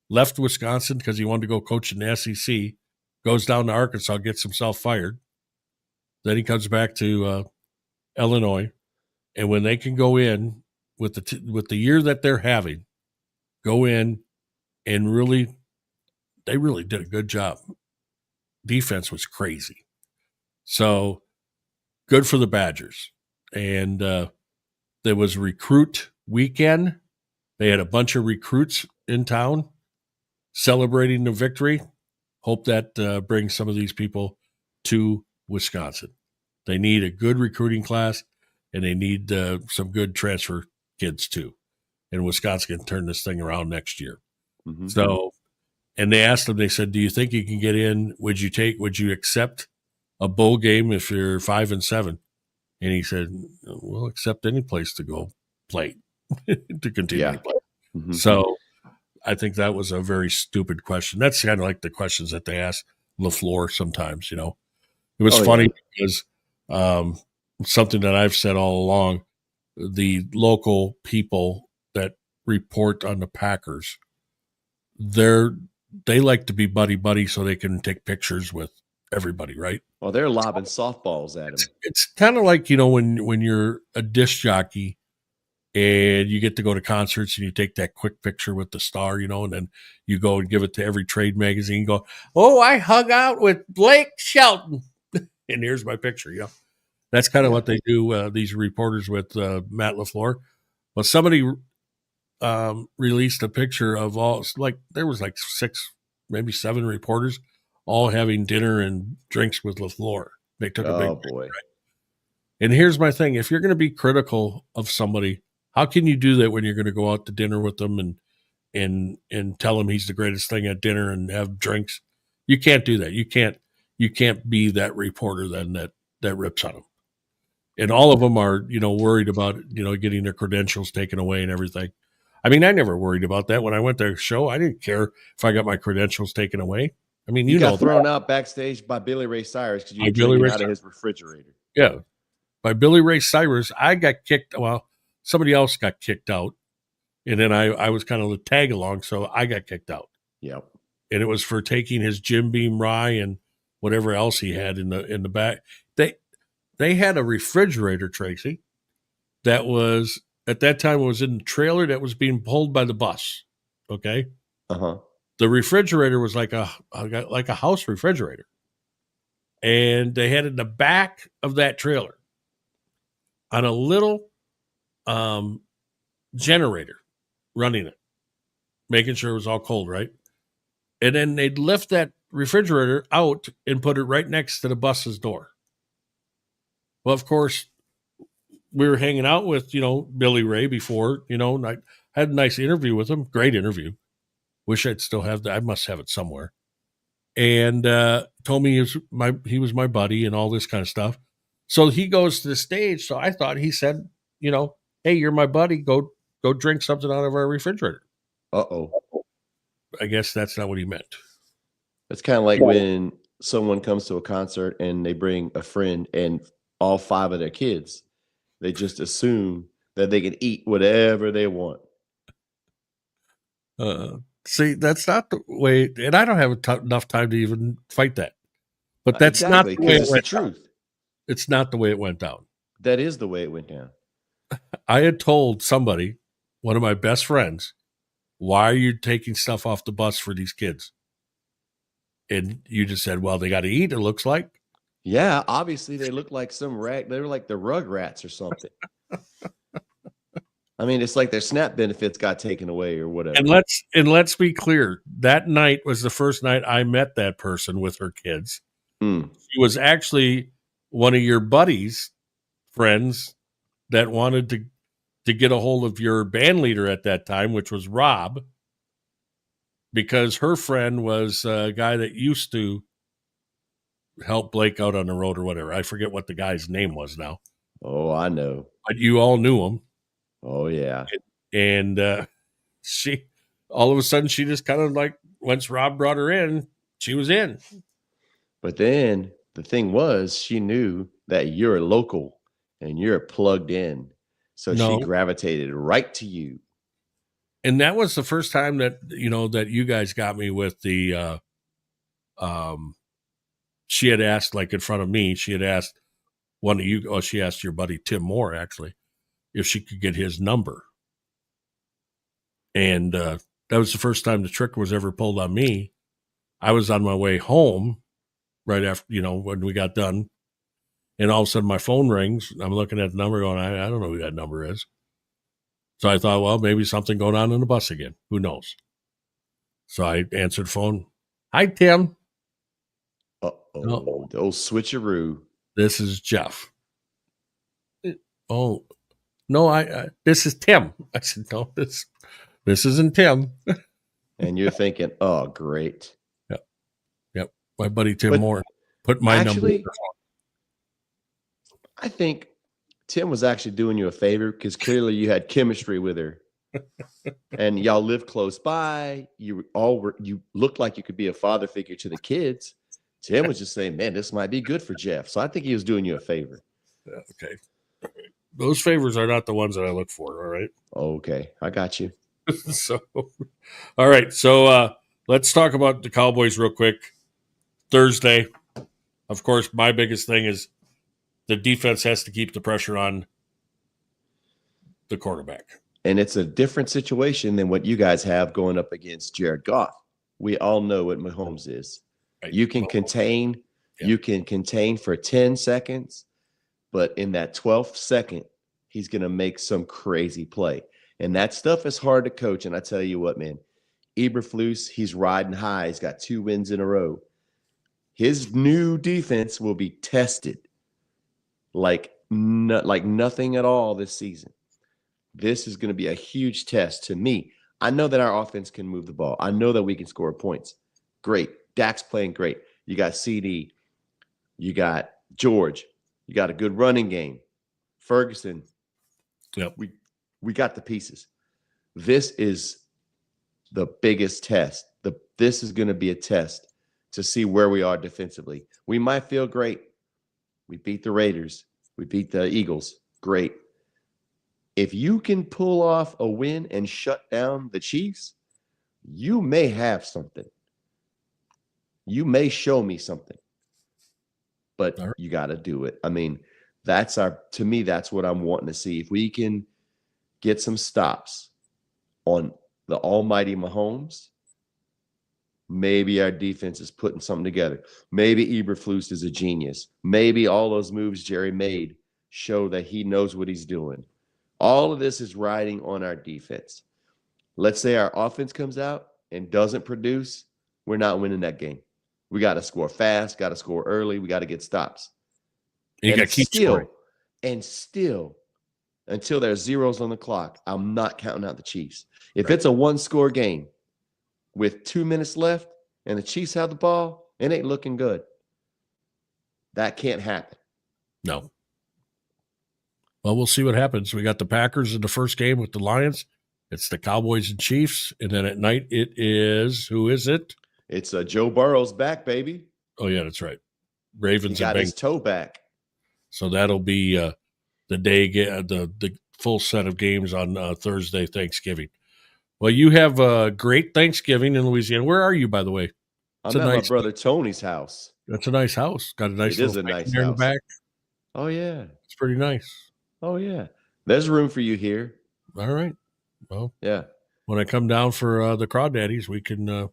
left Wisconsin because he wanted to go coach in the SEC, goes down to Arkansas, gets himself fired. Then he comes back to Illinois, and when they can go in with the year that they're having, go in and they really did a good job. Defense was crazy. So good for the Badgers. And there was recruit weekend. They had a bunch of recruits in town celebrating the victory. Hope that brings some of these people to Wisconsin. They need a good recruiting class, and they need some good transfer kids too. And Wisconsin can turn this thing around next year. Mm-hmm. So, and they asked him, they said, do you think you can get in? Would you accept a bowl game if you're 5-7? And he said, we'll accept any place to go play, to continue to play. Mm-hmm. So I think that was a very stupid question. That's kind of like the questions that they ask LaFleur sometimes, It was funny because something that I've said all along, the local people that report on the Packers, they like to be buddy so they can take pictures with everybody, right? Well, they're lobbing softballs at him. It's kind of like, when you're a disc jockey and you get to go to concerts and you take that quick picture with the star, and then you go and give it to every trade magazine, go, oh, I hung out with Blake Shelton. And here's my picture, That's kind of what they do, these reporters with Matt LaFleur. Well, somebody released a picture of there was 6, maybe 7 reporters all having dinner and drinks with LaFleur. They took a big boy. Right? And here's my thing. If you're going to be critical of somebody, how can you do that when you're going to go out to dinner with them and tell him he's the greatest thing at dinner and have drinks? You can't do that. You can't be that reporter then that rips on him. And all of them are, worried about, getting their credentials taken away and everything. I never worried about that. When I went to a show, I didn't care if I got my credentials taken away. You got thrown out backstage by Billy Ray Cyrus because you were drinking out of his refrigerator. Yeah. By Billy Ray Cyrus, I got kicked. Well, somebody else got kicked out, and then I was kind of the tag along, so I got kicked out. Yep. And it was for taking his Jim Beam rye and whatever else he had in the back. They had a refrigerator, Tracy, that was at that time was in the trailer that was being pulled by the bus. Okay. Uh-huh. The refrigerator was like a house refrigerator. And they had it in the back of that trailer on a little generator running it, making sure it was all cold, right? And then they'd lift that refrigerator out and put it right next to the bus's door. Well, of course, we were hanging out with, Billy Ray before, and I had a nice interview with him. Great interview. Wish I'd still have that. I must have it somewhere. And told me he was my buddy and all this kind of stuff. So he goes to the stage. So I thought he said, hey, you're my buddy. Go drink something out of our refrigerator. Uh-oh. I guess that's not what he meant. It's kind of like when someone comes to a concert and they bring a friend and all 5 of their kids. They just assume that they can eat whatever they want. See, that's not the way, and I don't have enough time to even fight that. But that's exactly, not the way it's the truth. Down. It's not the way it went down. That is the way it went down. I had told somebody, one of my best friends, why are you taking stuff off the bus for these kids? And you just said, well, they got to eat, it looks like. Yeah, obviously they look like they were like the Rugrats or something. I mean, it's like their SNAP benefits got taken away or whatever. And let's be clear. That night was the first night I met that person with her kids. She was actually one of your buddies' friends that wanted to get a hold of your band leader at that time, which was Rob, because her friend was a guy that used to help Blake out on the road or whatever. I forget what the guy's name was now. Oh, I know. But you all knew him. Oh, yeah. And she, all of a sudden, she just kind of like, once Rob brought her in, she was in. But then the thing was, she knew that you're local and you're plugged in. So she gravitated right to you. And that was the first time that, that you guys got me with the, she had asked, like in front of me, she had asked one of you, she asked your buddy Tim Moore, actually, if she could get his number. And that was the first time the trick was ever pulled on me. I was on my way home right after, when we got done. And all of a sudden my phone rings. I'm looking at the number going, I don't know who that number is. So I thought, well, maybe something going on in the bus again. Who knows? So I answered the phone. Hi, Tim. Uh-oh. The old switcheroo. This is Jeff. Oh, no, this is Tim. I said, no, this isn't Tim. And you're thinking, oh, great. Yep. My buddy Tim Moore put my number in the phone. I think Tim was actually doing you a favor because clearly you had chemistry with her. And y'all live close by. You looked like you could be a father figure to the kids. Tim was just saying, man, this might be good for Jeff. So I think he was doing you a favor. Okay. Those favors are not the ones that I look for. All right. Okay. I got you. So, all right. So let's talk about the Cowboys real quick. Thursday, of course, my biggest thing is the defense has to keep the pressure on the quarterback. And it's a different situation than what you guys have going up against Jared Goff. We all know what Mahomes is. Right. You can contain, you can contain for 10 seconds, but in that 12th second, he's going to make some crazy play. And that stuff is hard to coach. And I tell you what, man, Eberflus, he's riding high. He's got 2 wins in a row. His new defense will be tested like nothing at all this season. This is going to be a huge test to me. I know that our offense can move the ball. I know that we can score points. Great. Dak's playing great. You got CD. You got George. You got a good running game. Ferguson. Yep. We got the pieces. This is the biggest test. This is going to be a test to see where we are defensively. We might feel great. We beat the Raiders. We beat the Eagles. Great. if you can pull off a win and shut down the Chiefs, you may have something. You may show me something, but you got to do it. I mean, to me, that's what I'm wanting to see. If we can get some stops on the almighty Mahomes, maybe our defense is putting something together. Maybe Eberflus is a genius. Maybe all those moves Jerry made show that he knows what he's doing. All of this is riding on our defense. Let's say our offense comes out and doesn't produce, we're not winning that game. We got to score fast, got to score early, we got to get stops. You got to keep scoring. And still, until there's zeros on the clock, I'm not counting out the Chiefs. If it's a one-score game with 2 minutes left and the Chiefs have the ball, it ain't looking good. That can't happen. No. Well, we'll see what happens. We got the Packers in the first game with the Lions. It's the Cowboys and Chiefs. And then at night it is, who is it? It's Joe Burrow's back, baby. Oh, yeah, that's right. Ravens got his toe back. So that'll be the day, the full set of games on Thursday, Thanksgiving. Well, you have a great Thanksgiving in Louisiana. Where are you, by the way? I'm at my brother Tony's house. That's a nice house. Got a nice little nice house in the back. Oh, yeah. It's pretty nice. Oh, yeah. There's room for you here. All right. Well, yeah. When I come down for the Crawdaddies, we can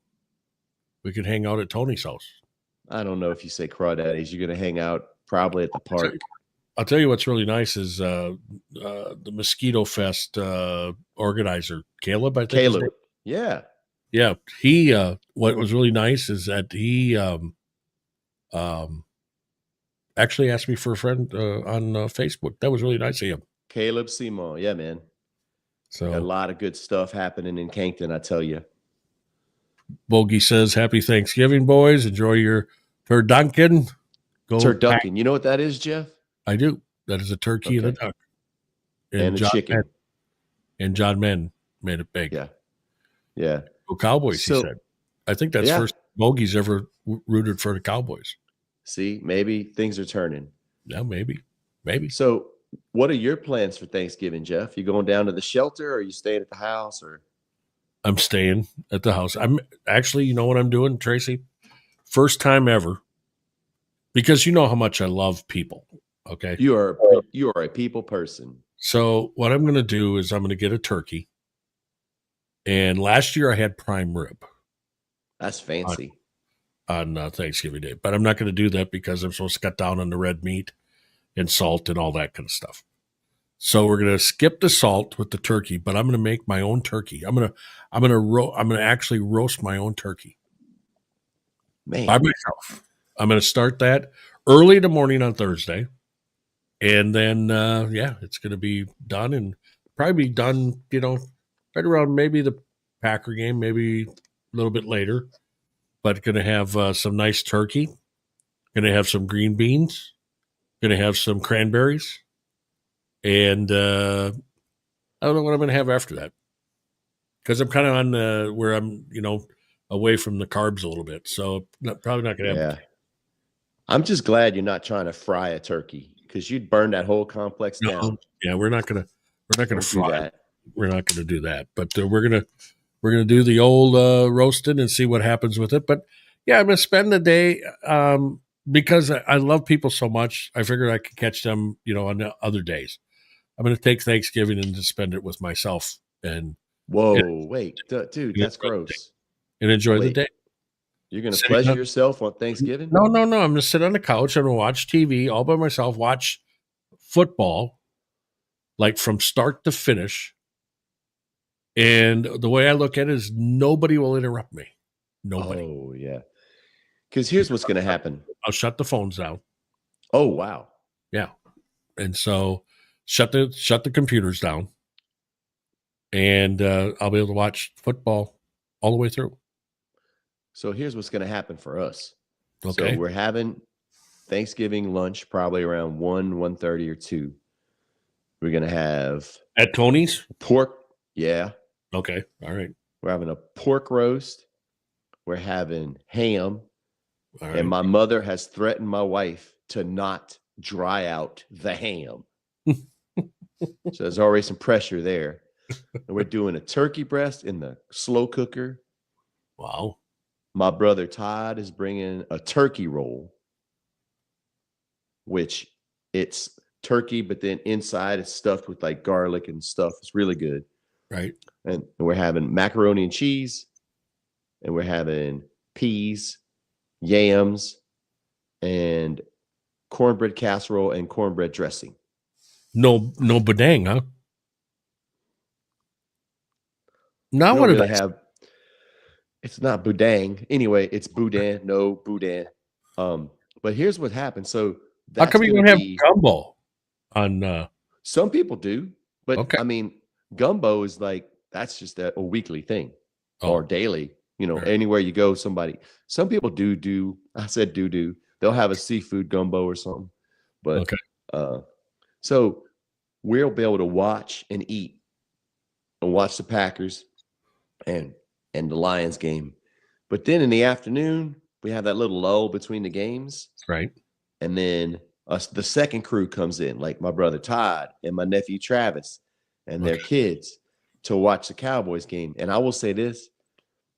hang out at Tony's house. I don't know if you say Crawdaddies. You're going to hang out probably at the park. I'll tell you what's really nice is the Mosquito Fest organizer, Caleb, I think. Caleb. Yeah. Yeah. He what was really nice is that he actually asked me for a friend on Facebook. That was really nice of him. Caleb Simon. Yeah, man. So got a lot of good stuff happening in Cankton, I tell you. Bogey says, "Happy Thanksgiving, boys. Enjoy your turducken." Turducken. You know what that is, Jeff? I do. That is a turkey and a duck. And a chicken. John Mann made it big. Yeah. Yeah. Go Cowboys, he said. I think that's first Bogey's ever rooted for the Cowboys. See, maybe things are turning. Yeah, maybe. Maybe. So what are your plans for Thanksgiving, Jeff? You going down to the shelter, or are you staying at the house? Or I'm staying at the house. I'm actually, you know what I'm doing, Tracy? First time ever, because you know how much I love people. Okay. You are a people person. So what I'm going to do is I'm going to get a turkey. And last year I had prime rib. That's fancy. On Thanksgiving Day. But I'm not going to do that because I'm supposed to cut down on the red meat and salt and all that kind of stuff. So we're going to skip the salt with the turkey, but I'm going to make my own turkey. I'm going to actually roast my own turkey. Man. By myself. I'm going to start that early in the morning on Thursday. And then, it's going to be done and probably be done, right around maybe the Packer game, maybe a little bit later. But going to have some nice turkey. Going to have some green beans. Going to have some cranberries. And I don't know what I'm going to have after that. Because I'm kind of on where I'm, away from the carbs a little bit. So probably not going to have. I'm just glad you're not trying to fry a turkey, because you'd burn that whole complex down. Yeah, we're not going to fry that. We're not going to do that. But we're going to do the old roasted and see what happens with it. But yeah, I'm going to spend the day because I love people so much. I figured I could catch them, on the other days. I'm going to take Thanksgiving and just spend it with myself. And wait, dude, that's gross. And enjoy the day. You're going to pleasure yourself on Thanksgiving? No. I'm going to sit on the couch. I'm going to watch TV all by myself, watch football, like from start to finish. And the way I look at it is nobody will interrupt me. Nobody. Oh, yeah. Because here's what's going to happen. I'll shut the phones down. Oh, wow. Yeah. And so shut the computers down. And I'll be able to watch football all the way through. So here's what's going to happen for us. Okay. So we're having Thanksgiving lunch probably around 1:30 or 2. We're going to have at Tony's pork. Yeah. Okay. All right. We're having a pork roast. We're having ham. All right. And my mother has threatened my wife to not dry out the ham. So there's already some pressure there. And we're doing a turkey breast in the slow cooker. Wow. My brother Todd is bringing a turkey roll, which it's turkey, but then inside it's stuffed with like garlic and stuff. It's really good. Right. And we're having macaroni and cheese, and we're having peas, yams, and cornbread casserole and cornbread dressing. No badang, huh? Now We what don't did really I say? have. It's not boudin. Anyway, it's boudin. No boudin. But here's what happened. So How that's come you going to don't have be. gumbo on Some people do, but okay. I mean, gumbo is like that's just a weekly thing or Oh, daily. You know, right. anywhere you go, somebody. Some people do. I said do. They'll have a seafood gumbo or something. But Okay. so we'll be able to watch and eat and watch the Packers and the Lions game. But then in the afternoon, we have that little lull between the games, Right. and then the second crew comes in, like my brother Todd and my nephew Travis and their Okay. kids to watch the Cowboys game. And I will say this,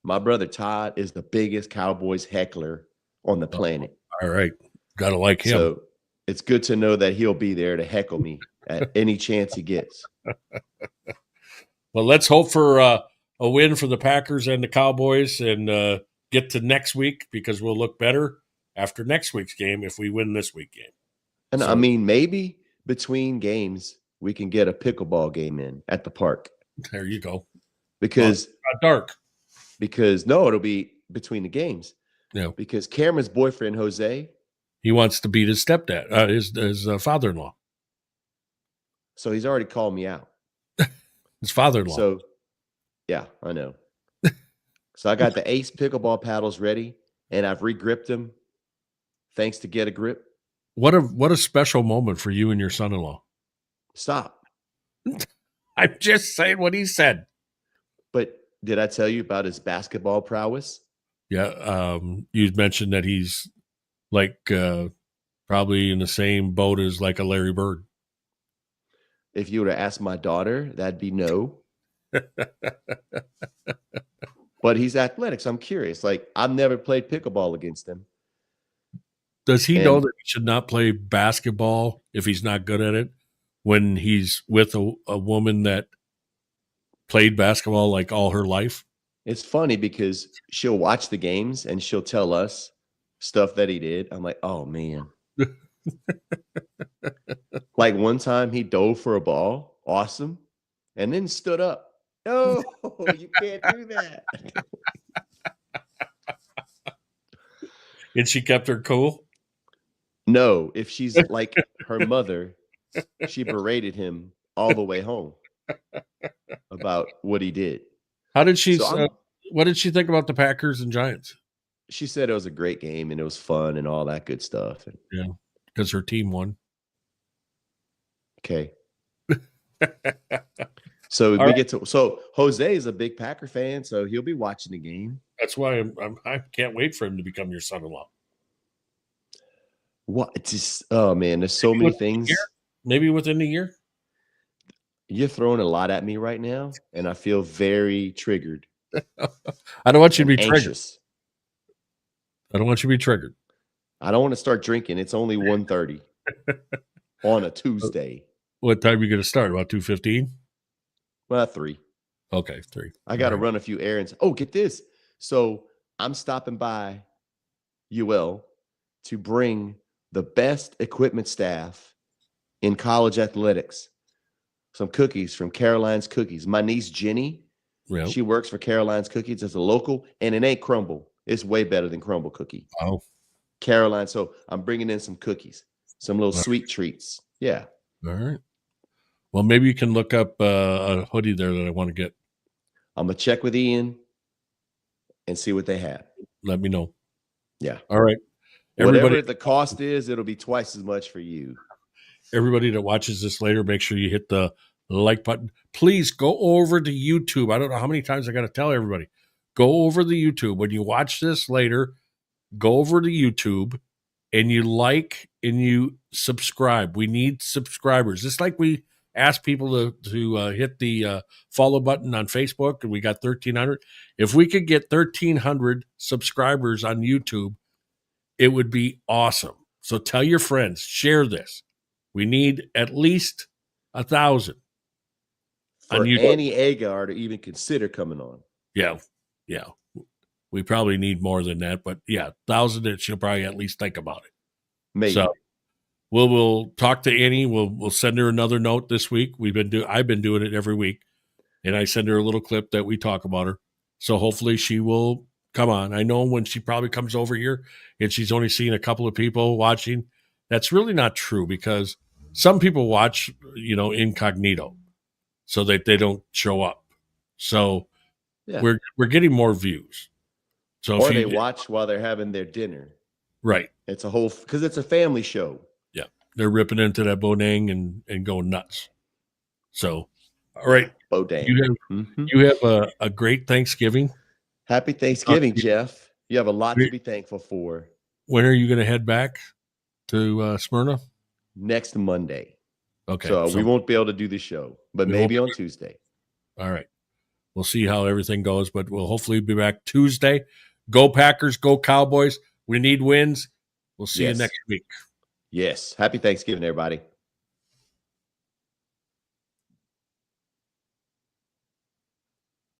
my brother Todd is the biggest Cowboys heckler on the Oh, planet. all right. Gotta like him. So it's good to know that he'll be there to heckle me at any chance he gets. Well, let's hope for a win for the Packers and the Cowboys and get to next week because we'll look better after next week's game if we win this week game. And I So mean, maybe between games, we can get a pickleball game in at the park there you go. Well, because it's not dark. no, it'll be between the games Yeah. because Cameron's boyfriend, Jose, He wants to beat his stepdad, his father-in-law. so he's already called me out. His father-in-law. So, yeah, I know. So I got the Ace pickleball paddles ready, and I've regripped them thanks to Get a Grip. What a special moment for you and your son-in-law. Stop. I'm just saying what he said. But did I tell you about his basketball prowess? Yeah. You mentioned that he's like probably in the same boat as like a Larry Bird. If you were to ask my daughter, that'd be no. But he's athletic, so I'm curious. Like, I've never played pickleball against him. Does he know And that he should not play basketball if he's not good at it when he's with a woman that played basketball like all her life? it's funny because she'll watch the games and she'll tell us stuff that he did. I'm like, oh man. Like one time he dove for a ball, awesome, and then stood up. No, you can't do that. And she kept her cool? No, if she's like her mother, she berated him all the way home about what he did. How did she So what did she think about the Packers and Giants? she said it was a great game and it was fun and all that good stuff. And, Yeah, because her team won. okay. So All we right. get to Jose is a big Packer fan, so he'll be watching the game. That's why I can't wait for him to become your son-in-law. What? Just oh man, there's so many things. Maybe within a year. You're throwing a lot at me right now, and I feel very triggered. I don't want you to be triggered. Anxious. I don't want you to be triggered. I don't want to start drinking. It's only 1:30 on a Tuesday. What time are you going to start? About 2:15? Well, 3. Okay, 3. I got to run a few errands. Oh, get this. So I'm stopping by UL to bring the best equipment staff in college athletics. Some cookies from Caroline's Cookies. My niece, Jenny, she works for Caroline's Cookies as a local, and it ain't Crumble. It's way better than Crumble cookie. Oh. Caroline. So I'm bringing in some cookies, some little sweet treats. Yeah. All right. Well, maybe you can look up a hoodie there that I want to get. I'm going to check with Ian and see what they have. Let me know. Yeah. All right. Whatever the cost is, it'll be twice as much for you. Everybody that watches this later, make sure you hit the like button. Please go over to YouTube. I don't know how many times I got to tell everybody. Go over to YouTube. When you watch this later, go over to YouTube and you like and you subscribe. We need subscribers. Just like we ask people to hit the follow button on Facebook, and we got 1,300. If we could get 1,300 subscribers on YouTube, it would be awesome. So tell your friends, share this. We need at least 1,000 for Annie Agar to even consider coming on. Yeah. We probably need more than that, but 1,000 that she'll probably at least think about it. Maybe. So we'll talk to Annie. We'll send her another note this week. I've been doing it every week, and I send her a little clip that we talk about her. So hopefully she will come on. I know when she probably comes over here and she's only seen a couple of people watching, that's really not true, because some people watch, incognito so that they don't show up. So we're getting more views. So or they watch while they're having their dinner. Right. It's because it's a family show. Yeah. They're ripping into that bodang and going nuts. So, all right. Bodang. You have a great Thanksgiving. Happy Thanksgiving, Jeff. You have a lot to be thankful for. When are you going to head back to Smyrna? Next Monday. Okay. So we won't be able to do the show, but maybe on Tuesday. All right. We'll see how everything goes, but we'll hopefully be back Tuesday. Go Packers, go Cowboys. We need wins. We'll see you next week. Yes. Happy Thanksgiving, everybody.